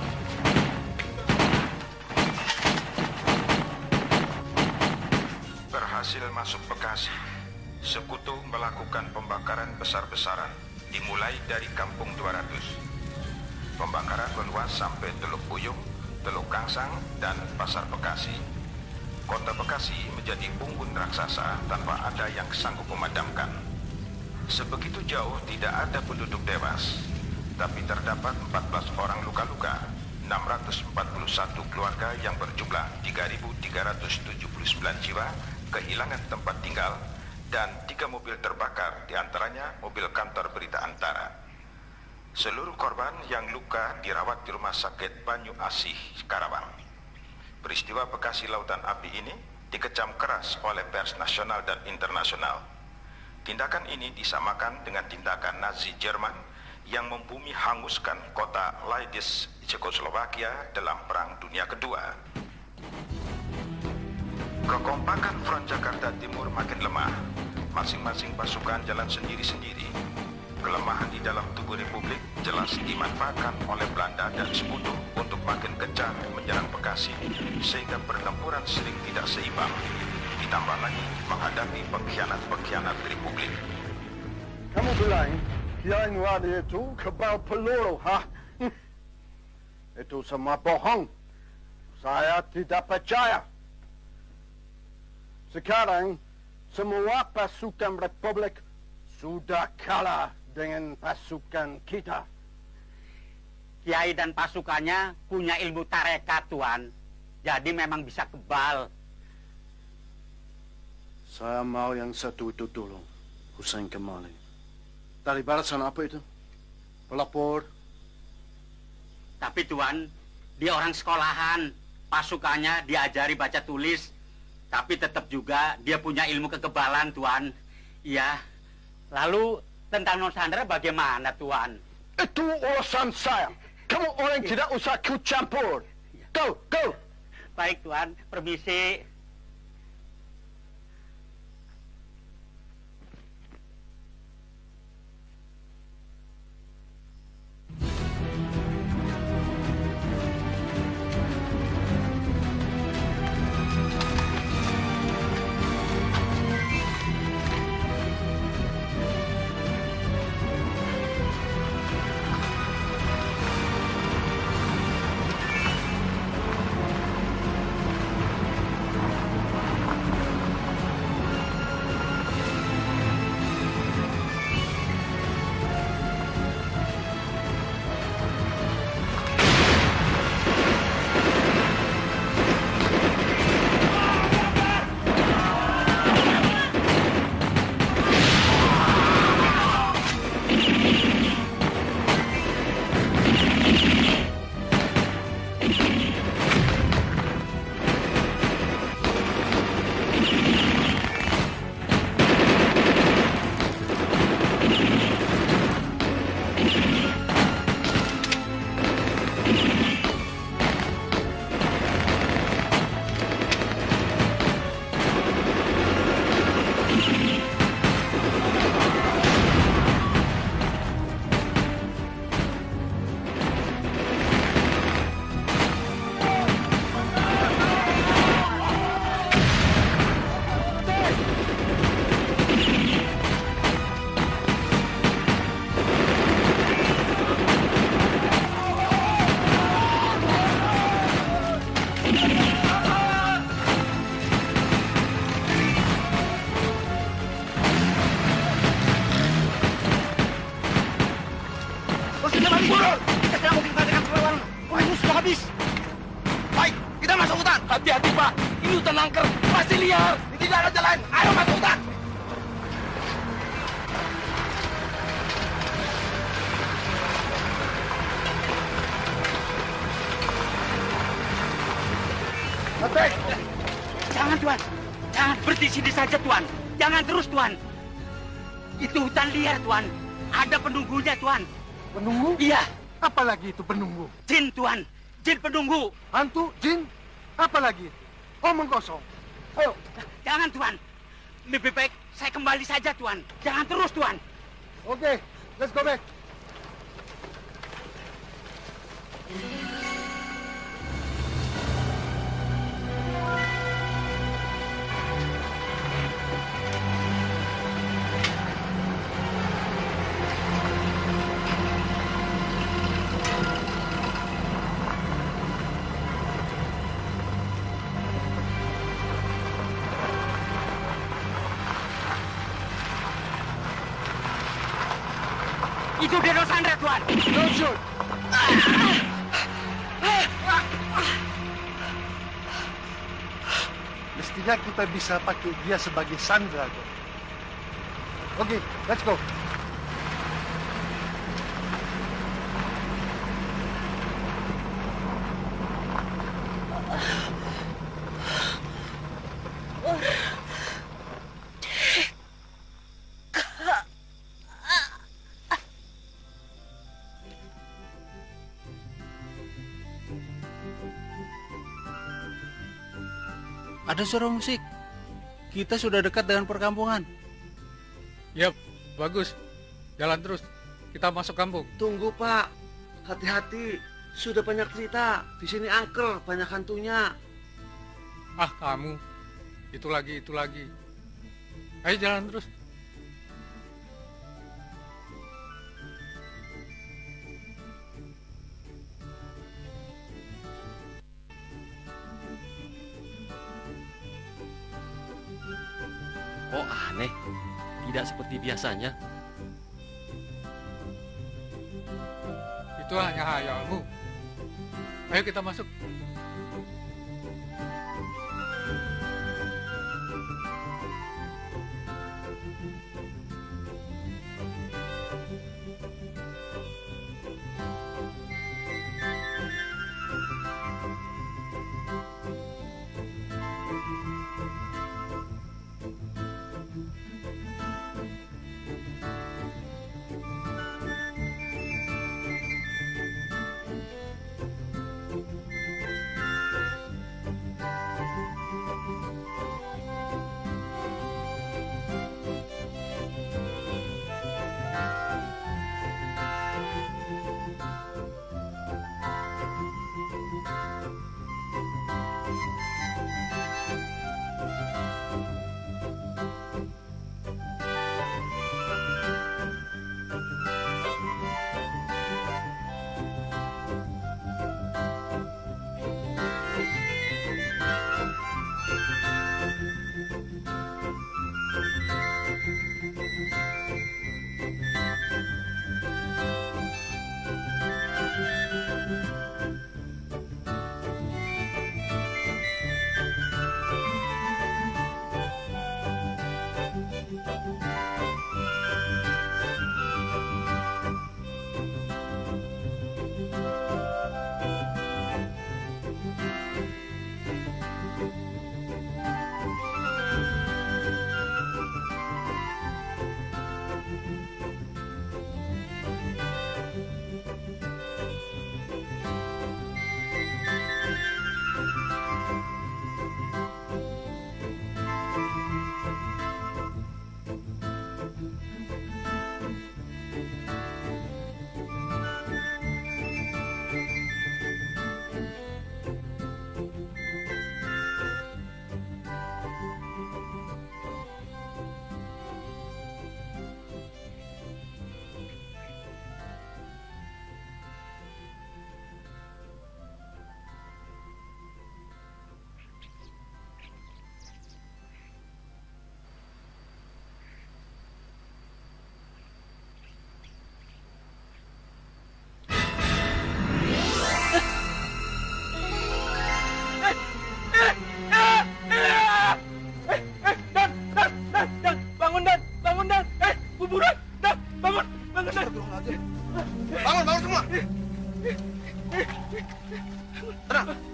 Berhasil masuk Bekasi, sekutu melakukan pembakaran besar-besaran dimulai dari Kampung 200. Pembakaran meluas sampai Teluk Buyung, Teluk Kangsang, dan Pasar Bekasi. Kota Bekasi menjadi unggun raksasa tanpa ada yang sanggup memadamkan. Sebegitu jauh tidak ada penduduk tewas, tapi terdapat 14 orang luka-luka, 641 keluarga yang berjumlah 3.379 jiwa kehilangan tempat tinggal, dan 3 mobil terbakar, diantaranya mobil kantor berita Antara. Seluruh korban yang luka dirawat di Rumah Sakit Banyu Asih, Karawang. Peristiwa Bekasi Lautan Api ini dikecam keras oleh pers nasional dan internasional. Tindakan ini disamakan dengan tindakan Nazi Jerman yang membumi hanguskan kota Leiden, Cekoslovakia dalam Perang Dunia Kedua. Kekompakan Front Jakarta Timur makin lemah. Masing-masing pasukan jalan sendiri-sendiri. Kelemahan di dalam tubuh Republik jelas dimanfaatkan oleh Belanda dan Sekutu untuk makin gencar menyerang Bekasi, sehingga pertempuran sering tidak seimbang. Di ditambah lagi menghadapi pengkhianat-pengkhianat Republik. Kamu bilang Kiai Nuwadi itu kebal peluru, ha? Itu semua bohong. Saya tidak percaya. Sekarang, semua pasukan Republik sudah kalah dengan pasukan kita. Kiai dan pasukannya punya ilmu tarekat, Tuan. Jadi memang bisa kebal. Saya mau yang satu itu dulu, Hussein kembali. Dari balasan apa itu? Pelapor. Tapi Tuan, dia orang sekolahan. Pasukannya diajari baca tulis. Tapi tetap juga dia punya ilmu kekebalan, Tuan. Iya. Lalu tentang Nusantara bagaimana, Tuan? Itu urusan saya. Kamu orang tidak usah ikut campur. Go, go. Baik, Tuan. Permisi. Hati-hati, Pak. Ini hutan angker. Masih liar. Tidak ada jalan. Ayo masuk hutan. Baik. Jangan, Tuan. Jangan berhenti sini saja, Tuan. Jangan terus, Tuan. Itu hutan liar, Tuan. Ada penunggunya, Tuan. Penunggu? Iya. Apalagi itu penunggu? Jin, Tuan. Jin penunggu. Hantu, jin? Apalagi itu? Omong kosong. Ayo. Jangan, Tuan. Lebih baik saya kembali saja, Tuan. Jangan terus, Tuan. Oke, let's go back. Itu Deno Sandra, Tuan. Don't shoot. Mestinya kita bisa pakai dia sebagai Sandra. Oke, let's go. Ada suara musik. Kita sudah dekat dengan perkampungan. Yap, bagus. Jalan terus. Kita masuk kampung. Tunggu, Pak. Hati-hati. Sudah banyak cerita. Di sini angker, banyak hantunya. Ah, kamu. Itu lagi. Ayo jalan terus. Kok aneh? Tidak seperti biasanya. Itu hanya hayalmu. Ayo kita masuk.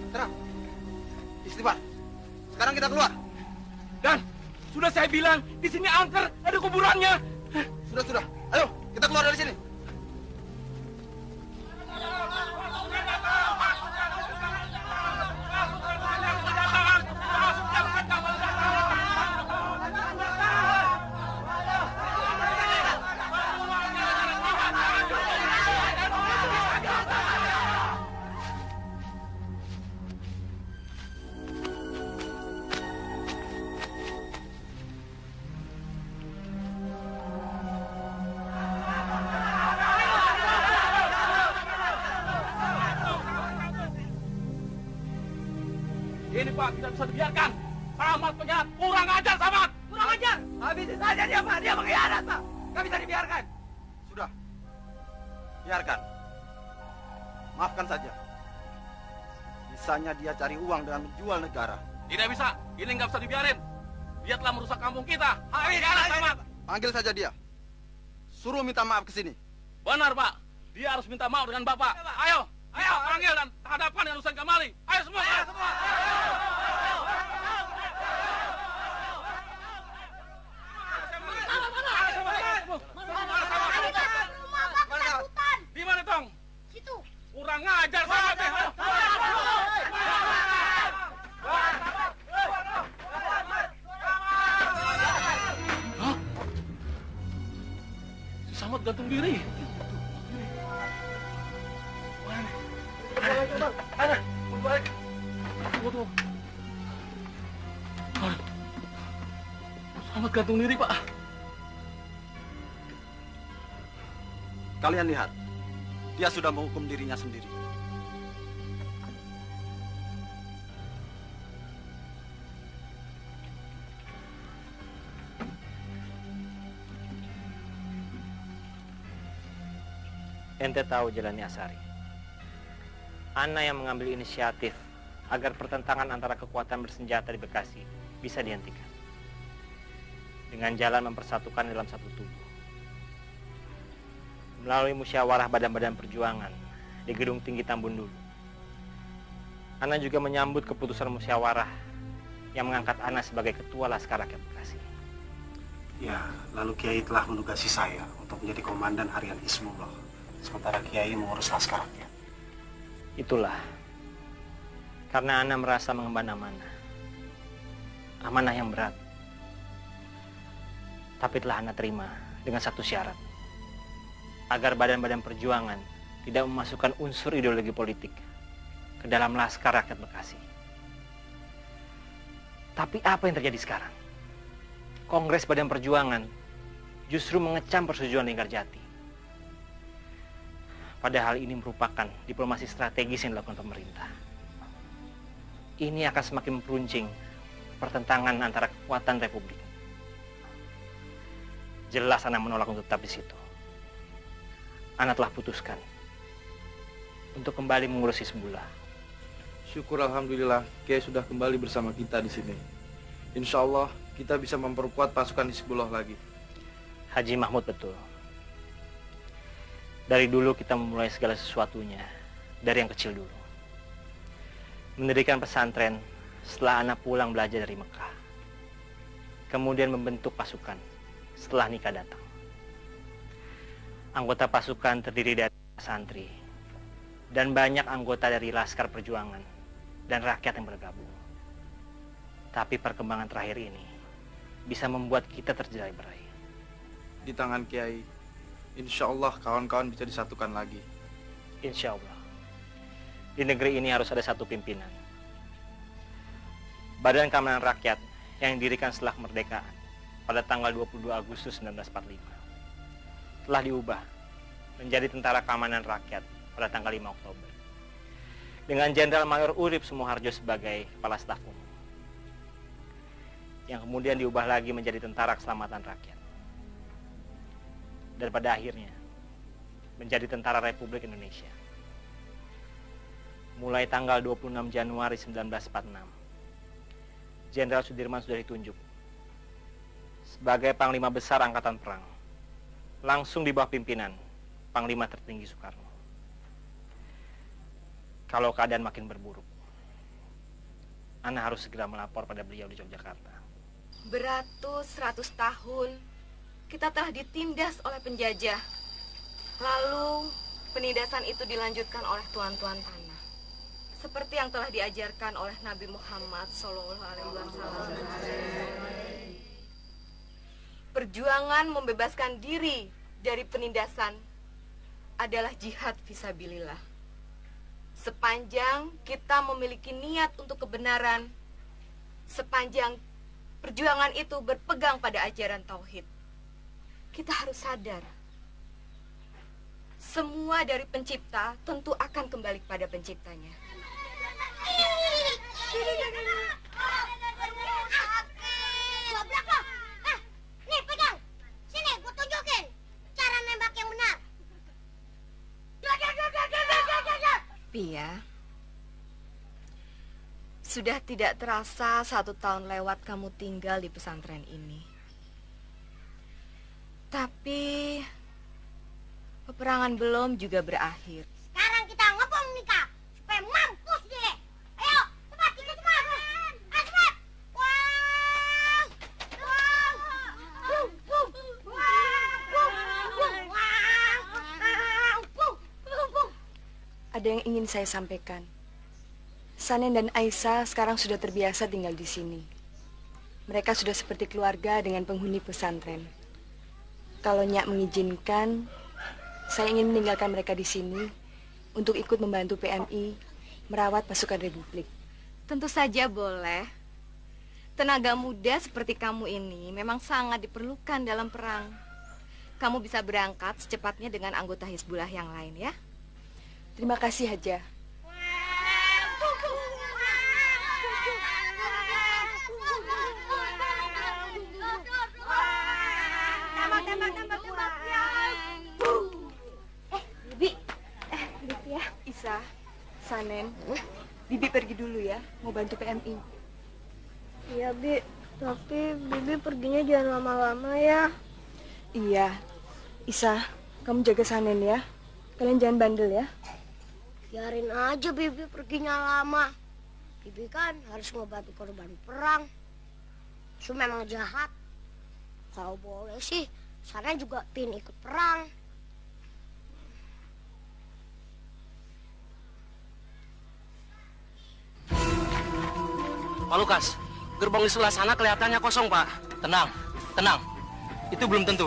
Tenang. Istighfar. Sekarang kita keluar. Dan sudah saya bilang di sini angker, ada kuburannya. Sudah. Ayo, kita keluar dari sini. Ini Pak, tidak bisa dibiarkan. Samad penjahat, kurang ajar Samad. Kurang ajar. Habisin saja dia Pak, dia mengkhianat Pak. Gak bisa dibiarkan. Sudah. Biarkan. Maafkan saja. Bisanya dia cari uang dengan menjual negara. Tidak bisa, ini nggak bisa dibiarin. Dia telah merusak kampung kita. Habiskan Samad. Panggil saja dia. Suruh minta maaf ke sini. Benar Pak, dia harus minta maaf dengan Bapak. Ayo, panggil dan hadapkan dengan Ustaz Kamali. Ayo semua. Di mana Tong? Situ. Kurang ngajar sama teh. Si Samad gantung diri. Mana? Tunggu. Ahmad gantung diri, Pak. Kalian lihat, dia sudah menghukum dirinya sendiri. Ente tahu jalannya Asari. Ana yang mengambil inisiatif agar pertentangan antara kekuatan bersenjata di Bekasi bisa dihentikan. Dengan jalan mempersatukan dalam satu tubuh. Melalui musyawarah badan-badan perjuangan di Gedung Tinggi Tambun dulu. Ana juga menyambut keputusan musyawarah yang mengangkat Ana sebagai Ketua Laskar Rakyat Bekasi. Ya, lalu Kiai telah menugasi saya untuk menjadi Komandan Harian Hizbullah. Sementara Kiai mengurus Laskar Rakyat. Itulah. Karena Ana merasa mengemban amanah. Amanah yang berat. Tapi telah Ana terima dengan satu syarat. Agar badan-badan perjuangan tidak memasukkan unsur ideologi politik ke dalam Laskar Rakyat Bekasi. Tapi apa yang terjadi sekarang? Kongres Badan Perjuangan justru mengecam persetujuan Linggarjati. Padahal ini merupakan diplomasi strategis yang dilakukan pemerintah. Ini akan semakin memperuncing pertentangan antara kekuatan Republik. Jelas Ana menolak untuk tetap di situ. Ana telah putuskan untuk kembali mengurus Hizbullah. Syukur alhamdulillah, Kiai sudah kembali bersama kita di sini. Insya Allah kita bisa memperkuat pasukan Hizbullah lagi. Haji Mahmud betul. Dari dulu kita memulai segala sesuatunya dari yang kecil dulu. Mendirikan pesantren setelah anak pulang belajar dari Mekah. Kemudian membentuk pasukan setelah nikah datang. Anggota pasukan terdiri dari santri dan banyak anggota dari Laskar Perjuangan dan rakyat yang bergabung. Tapi perkembangan terakhir ini bisa membuat kita tercerai-berai. Di tangan Kiai, insya Allah kawan-kawan bisa disatukan lagi. Insya Allah. Di negeri ini harus ada satu pimpinan. Badan Keamanan Rakyat yang didirikan setelah kemerdekaan pada tanggal 22 Agustus 1945 telah diubah menjadi Tentara Keamanan Rakyat pada tanggal 5 Oktober dengan Jenderal Mayor Urip Sumoharjo sebagai Kepala Staf Umum, yang kemudian diubah lagi menjadi Tentara Keselamatan Rakyat, dan pada akhirnya menjadi Tentara Republik Indonesia. Mulai tanggal 26 Januari 1946, Jenderal Sudirman sudah ditunjuk sebagai Panglima Besar Angkatan Perang, langsung di bawah pimpinan Panglima tertinggi Soekarno. Kalau keadaan makin berburuk, Ana harus segera melapor pada beliau di Yogyakarta. Beratus 100 tahun kita telah ditindas oleh penjajah. Lalu penindasan itu dilanjutkan oleh tuan-tuan tanah. Seperti yang telah diajarkan oleh Nabi Muhammad SAW. Perjuangan membebaskan diri dari penindasan adalah jihad fisabilillah. Sepanjang kita memiliki niat untuk kebenaran, sepanjang perjuangan itu berpegang pada ajaran tauhid, kita harus sadar semua dari pencipta tentu akan kembali kepada penciptanya. Nih pegang, sini gue tunjukin cara nembak yang benar. Pia, sudah tidak terasa 1 tahun lewat kamu tinggal di pesantren ini. Tapi peperangan belum juga berakhir. Sekarang kita ngebom nikah supaya mampus deh. Ayo, cepat kita semua. Cepat. Ada yang ingin saya sampaikan. Sanen dan Aisyah sekarang sudah terbiasa tinggal di sini. Mereka sudah seperti keluarga dengan penghuni pesantren. Kalau Nyak mengizinkan, saya ingin meninggalkan mereka di sini untuk ikut membantu PMI merawat pasukan Republik. Tentu saja boleh. Tenaga muda seperti kamu ini memang sangat diperlukan dalam perang. Kamu bisa berangkat secepatnya dengan anggota Hizbullah yang lain ya. Terima kasih, Haja. Bibi. Bibi ya. Isa, Sanen, Bibi pergi dulu ya, mau bantu PMI. Iya, Bi. Tapi Bibi perginya jangan lama-lama ya. Iya. Isa, kamu jaga Sanen ya. Kalian jangan bandel ya. Biarin aja Bibi perginya lama. Bibi kan harus ngebantu korban perang. Itu memang jahat. Kalau boleh sih, Sanen juga pin ikut perang. Pak Lukas, gerbang di sebelah sana kelihatannya kosong, Pak. Tenang, tenang. Itu belum tentu.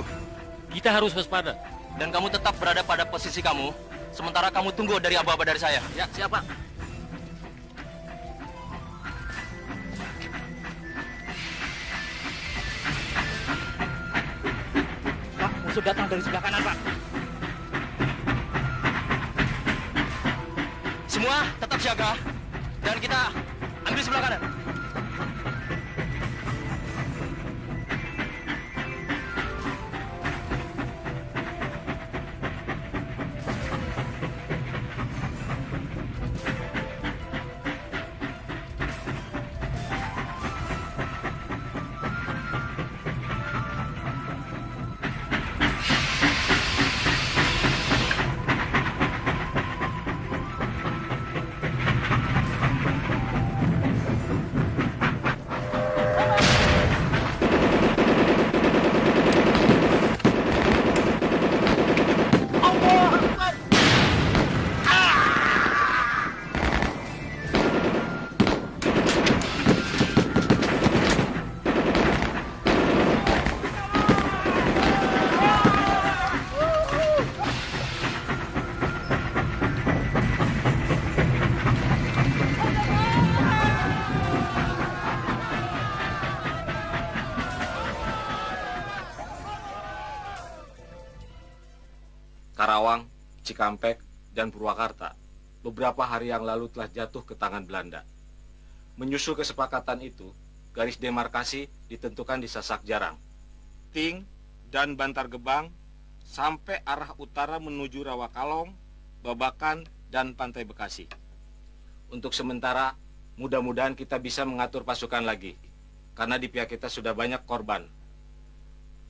Kita harus waspada. Dan kamu tetap berada pada posisi kamu, sementara kamu tunggu dari aba-aba dari saya. Ya, siap, Pak. Pak, musuh datang dari sebelah kanan, Pak. Semua tetap siaga. Dan kita ambil sebelah kanan. Karawang, Cikampek, dan Purwakarta beberapa hari yang lalu telah jatuh ke tangan Belanda. Menyusul kesepakatan itu, garis demarkasi ditentukan di Sasak Jarang, Ting, dan Bantar Gebang sampai arah utara menuju Rawakalong, Babakan, dan Pantai Bekasi. Untuk sementara, mudah-mudahan kita bisa mengatur pasukan lagi, karena di pihak kita sudah banyak korban.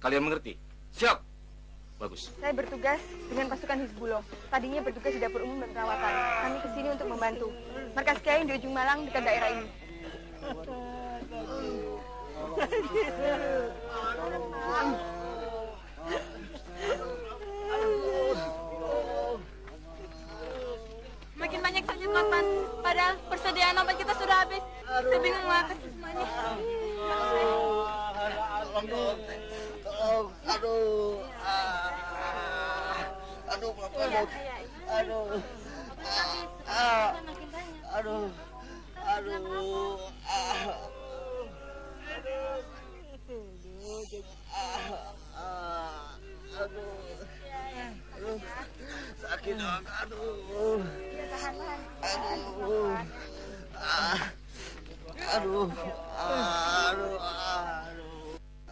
Kalian mengerti? Siap! Bagus. Saya bertugas dengan pasukan Hizbullah. Tadinya bertugas di dapur umum dan perawatan. Kami kesini untuk membantu. Markas Kiai di ujung Malang dekat daerah ini. Makin banyak saja korban. Padahal persediaan obat kita sudah habis. Saya bingung mengangkat semuanya. Aduh, Papa, aduh, sakit dong,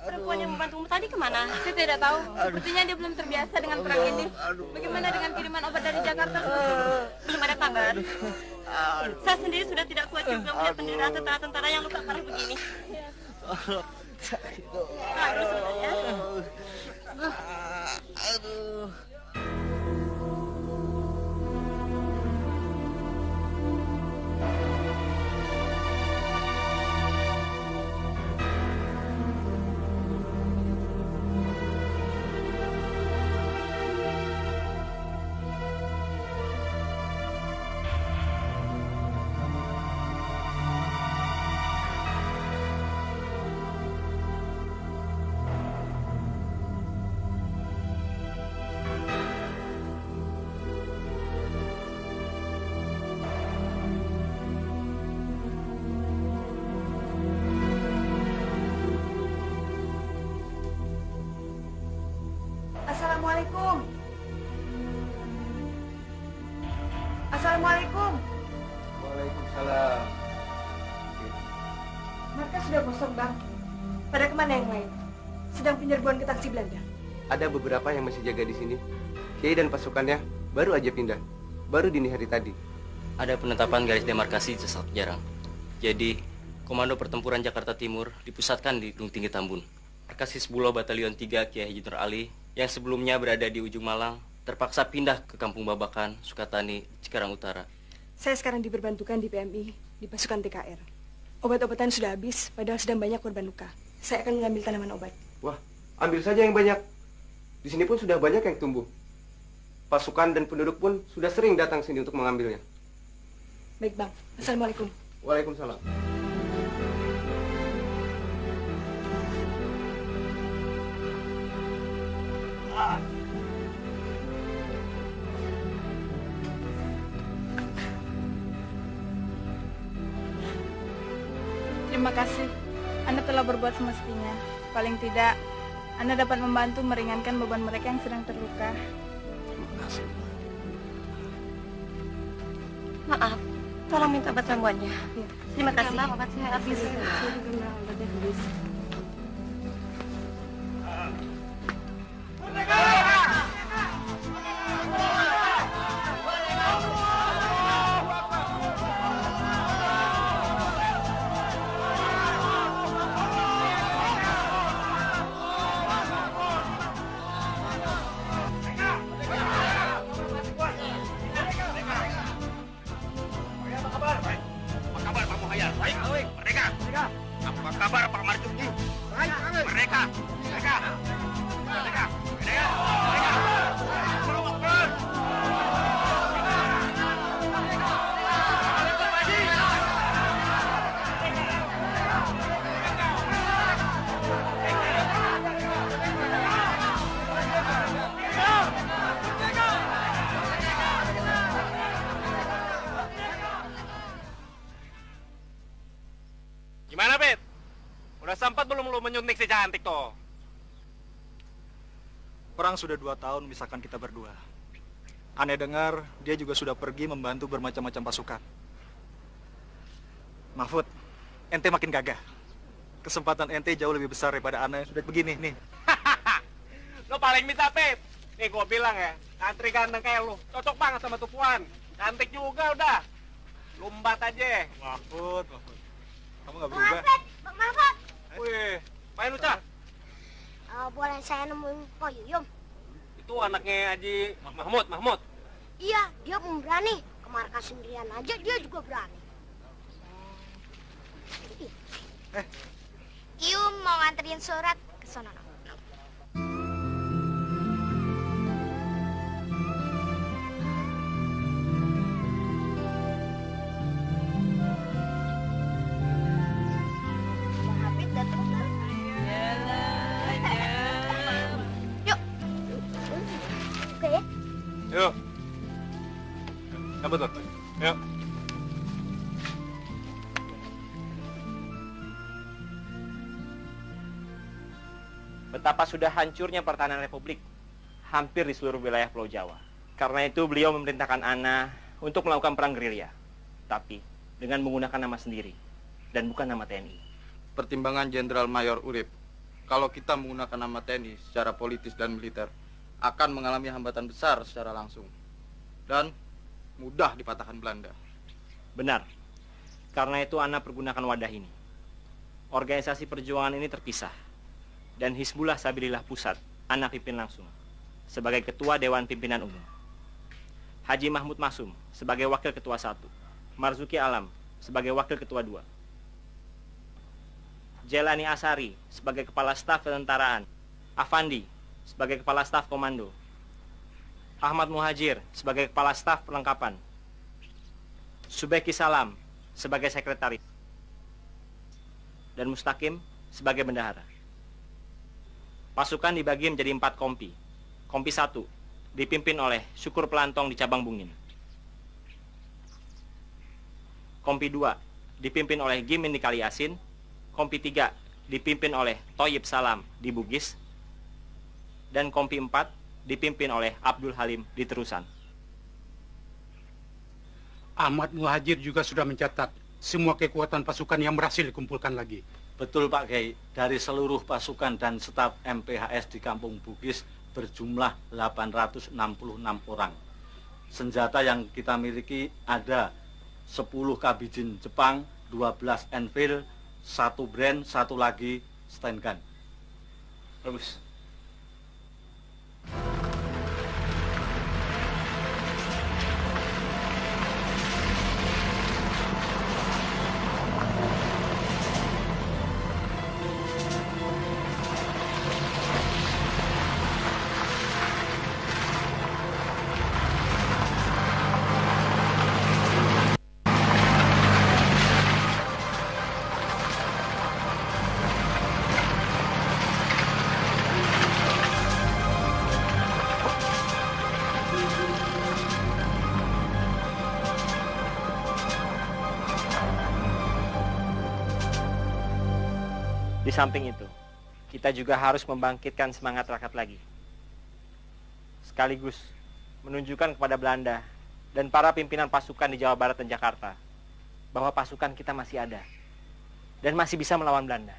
Perempuan yang membantumu tadi kemana? Saya tidak tahu. Sepertinya dia belum terbiasa dengan perang ini. Bagaimana dengan kiriman obat dari Jakarta? Belum ada kabar. Saya sendiri sudah tidak kuat juga melihat penderitaan tentara-tentara yang luka parah begini. Harus ya. Assalamualaikum. Waalaikumsalam. Markas sudah kosong, Bang. Pada kemana yang lain? Sedang penyerbuan ke taksi Belanda. Ada beberapa yang masih jaga di sini. Kiai dan pasukannya baru aja pindah. Baru dini hari tadi. Ada penetapan garis demarkasi Sasak Jarang. Jadi, Komando Pertempuran Jakarta Timur dipusatkan di Gunung Tinggi Tambun. Markas Hizbullah Batalion 3 Kiai Haji Nur Ali yang sebelumnya berada di ujung Malang terpaksa pindah ke Kampung Babakan, Sukatani, Cikarang Utara. Saya sekarang diperbantukan di PMI, di pasukan TKR. Obat-obatan sudah habis, padahal sedang banyak korban luka. Saya akan mengambil tanaman obat. Wah, ambil saja yang banyak. Di sini pun sudah banyak yang tumbuh. Pasukan dan penduduk pun sudah sering datang sini untuk mengambilnya. Baik, Bang. Assalamualaikum. Waalaikumsalam. Terima kasih. Anda telah berbuat semestinya. Paling tidak, Anda dapat membantu meringankan beban mereka yang sedang terluka. Terima kasih. Maaf, tolong minta obat ramuannya. Terima kasih. Karena obatnya habis. Karena obatnya habis. Gimana, Pit? Udah sempat belum lu menyuntik si cantik toh? Perang sudah 2 tahun misalkan kita berdua. Aneh dengar dia juga sudah pergi membantu bermacam-macam pasukan. Mahfud, ente makin gagah. Kesempatan ente jauh lebih besar daripada Aneh sudah begini nih. Lo paling minta, Pit. Nih gua bilang ya, antri ganteng kayak lu, cocok banget sama tuh Puan. Cantik juga udah. Lumbat aja. Mahfud. Kamu nggak berubah? Bang Mahfud. Wih, main lu, Cak. Boleh saya nemuin Pak Yuyum? Itu anaknya Haji Mahmud. Iya, dia pemberani. Ke markas sendirian aja dia juga berani. Yum mau nganterin surat ke sono. Yuk. Apa tuh? Yuk. Betapa sudah hancurnya pertahanan Republik hampir di seluruh wilayah Pulau Jawa. Karena itu beliau memerintahkan Ana untuk melakukan perang gerilya, tapi dengan menggunakan nama sendiri dan bukan nama TNI. Pertimbangan Jenderal Mayor Urip, kalau kita menggunakan nama TNI secara politis dan militer, akan mengalami hambatan besar secara langsung dan mudah dipatahkan Belanda. Benar. Karena itu Ana pergunakan wadah ini. Organisasi perjuangan ini terpisah dan Hizbullah Sabilillah Pusat Ana pimpin langsung sebagai Ketua Dewan Pimpinan Umum. Haji Mahmud Masum sebagai Wakil Ketua 1, Marzuki Alam sebagai Wakil Ketua 2, Jelani Asari sebagai Kepala Staf Ketentaraan, Afandi sebagai Kepala Staf Komando, Ahmad Muhajir sebagai Kepala Staf Perlengkapan, Subeki Salam sebagai Sekretaris, dan Mustaqim sebagai Bendahara. Pasukan dibagi menjadi 4 kompi. Kompi 1 dipimpin oleh Syukur Pelantong di Cabang Bungin. Kompi 2 dipimpin oleh Gimin di Kali Asin. Kompi 3 dipimpin oleh Toyib Salam di Bugis. Dan kompi 4 dipimpin oleh Abdul Halim di Terusan. Ahmad Muhajir juga sudah mencatat semua kekuatan pasukan yang berhasil dikumpulkan lagi. Betul Pak Kiai, dari seluruh pasukan dan staf MPHS di Kampung Bugis berjumlah 866 orang. Senjata yang kita miliki ada 10 kabijin Jepang, 12 Enfield, 1 brand, 1 lagi stand gun. Bagus. Di samping itu, kita juga harus membangkitkan semangat rakyat lagi. Sekaligus menunjukkan kepada Belanda dan para pimpinan pasukan di Jawa Barat dan Jakarta bahwa pasukan kita masih ada dan masih bisa melawan Belanda.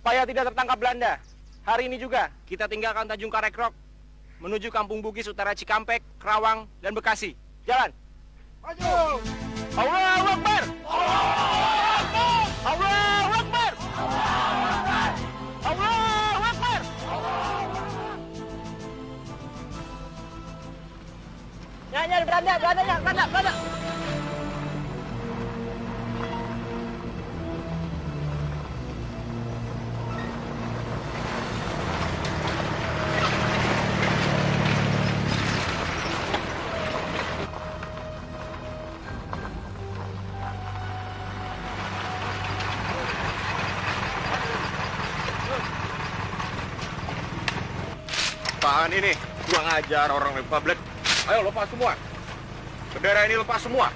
Supaya tidak tertangkap Belanda, hari ini juga kita tinggalkan Tanjung Karekrok menuju Kampung Bugis utara Cikampek, Kerawang, dan Bekasi. Jalan! Maju! Allahu Akbar! Allahu Akbar! Allahu Akbar! Nyari Belanda! Apaan ini? Kurang ajar orang Republik. Ayo lepas semua. Bendera ini lepas semua.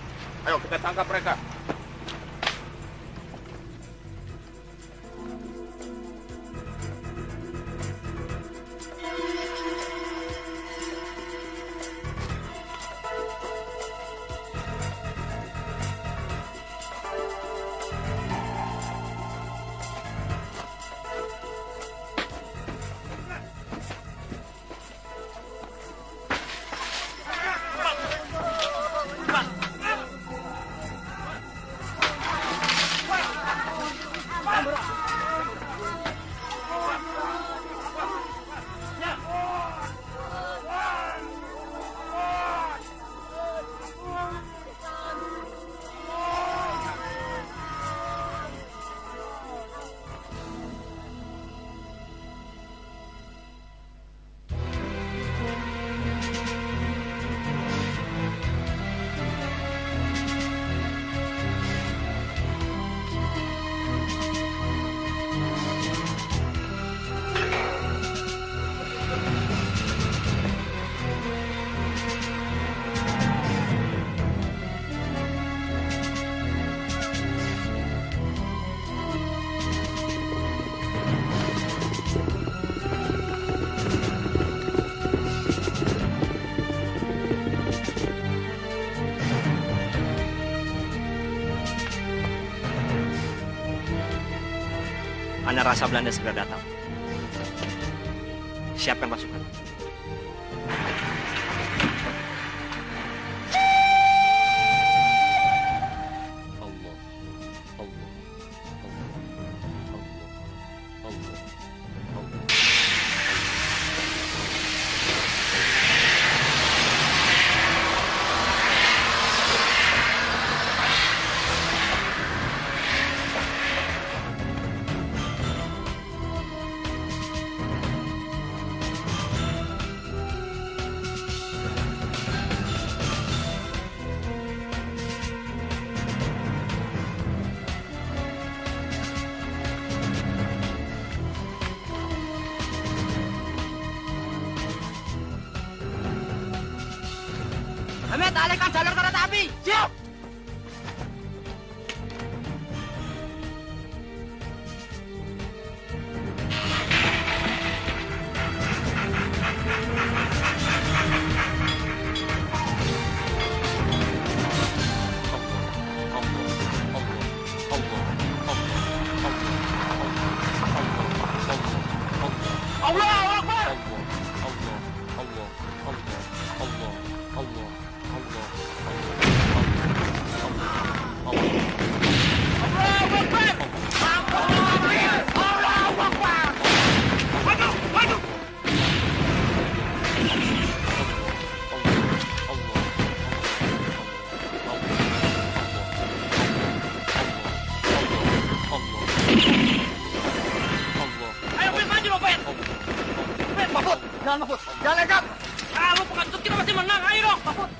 Ayo kita tangkap mereka. Ana rasa Belanda segera datang. Siapkan pasukan. Hamid, alihkan jalur kereta api. Siap. Jangan Mahfud, jangan nekat. Ah, lu pengecut kita pasti menang. Ayo dong, Mahfud.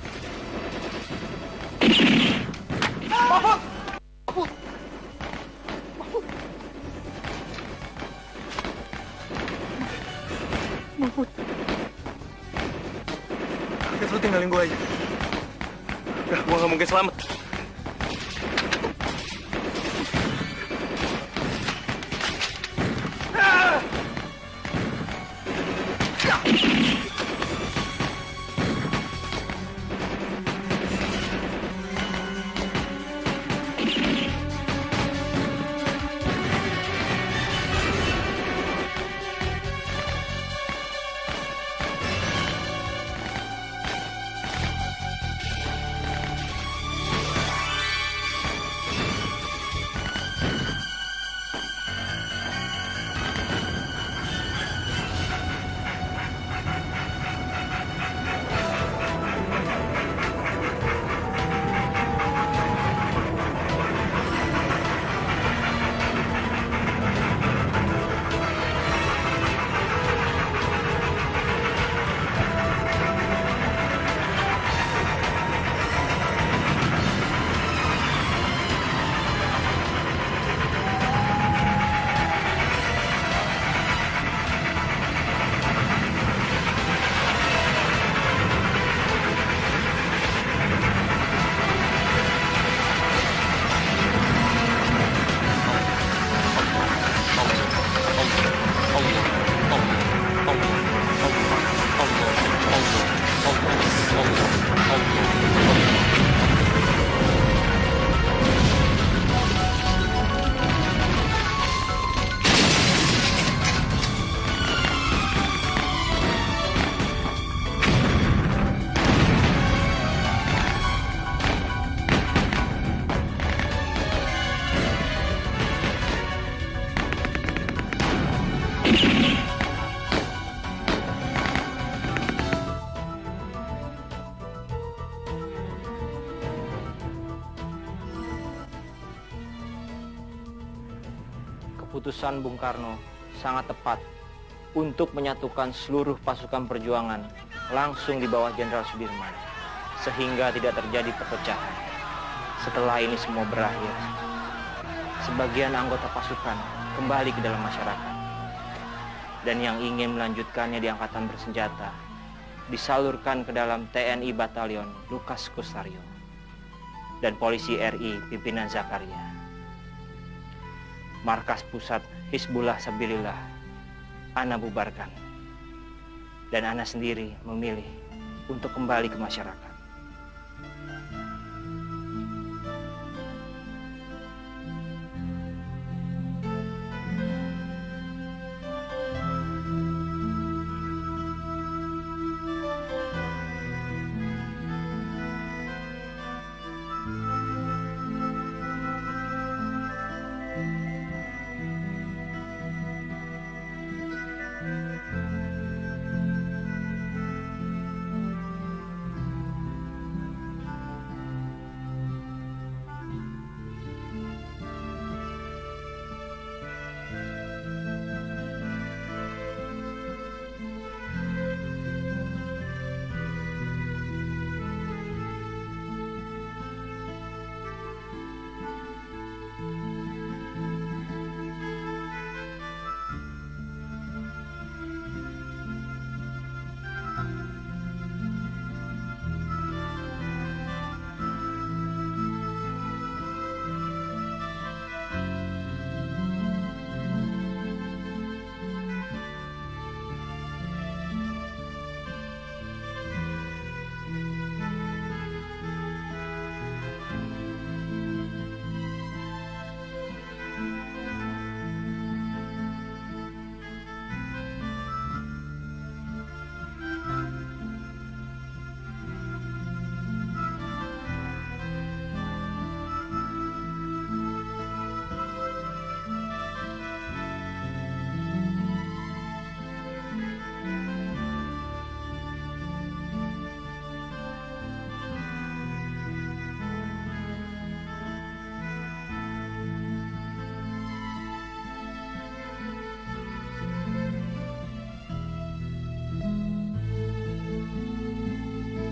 Mahfud. Mahfud. Mahfud. Mahfud. Kita lu tinggalin gue aja. Udah, gue gak mungkin selamat. Keputusan Bung Karno sangat tepat untuk menyatukan seluruh pasukan perjuangan langsung di bawah Jenderal Sudirman, sehingga tidak terjadi perpecahan. Setelah ini semua berakhir, sebagian anggota pasukan kembali ke dalam masyarakat, dan yang ingin melanjutkannya di angkatan bersenjata disalurkan ke dalam TNI Batalion Lukas Kustario dan Polisi RI pimpinan Zakaria. Markas pusat Hizbullah Sabilillah Ana bubarkan, dan Ana sendiri memilih untuk kembali ke masyarakat.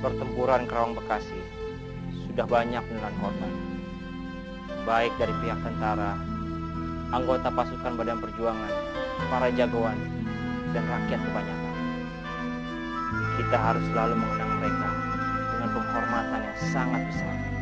Pertempuran Kerawang Bekasi sudah banyak menelan korban, baik dari pihak tentara, anggota pasukan Badan Perjuangan, para jagoan, dan rakyat kebanyakan. Kita harus selalu mengenang mereka dengan penghormatan yang sangat besar.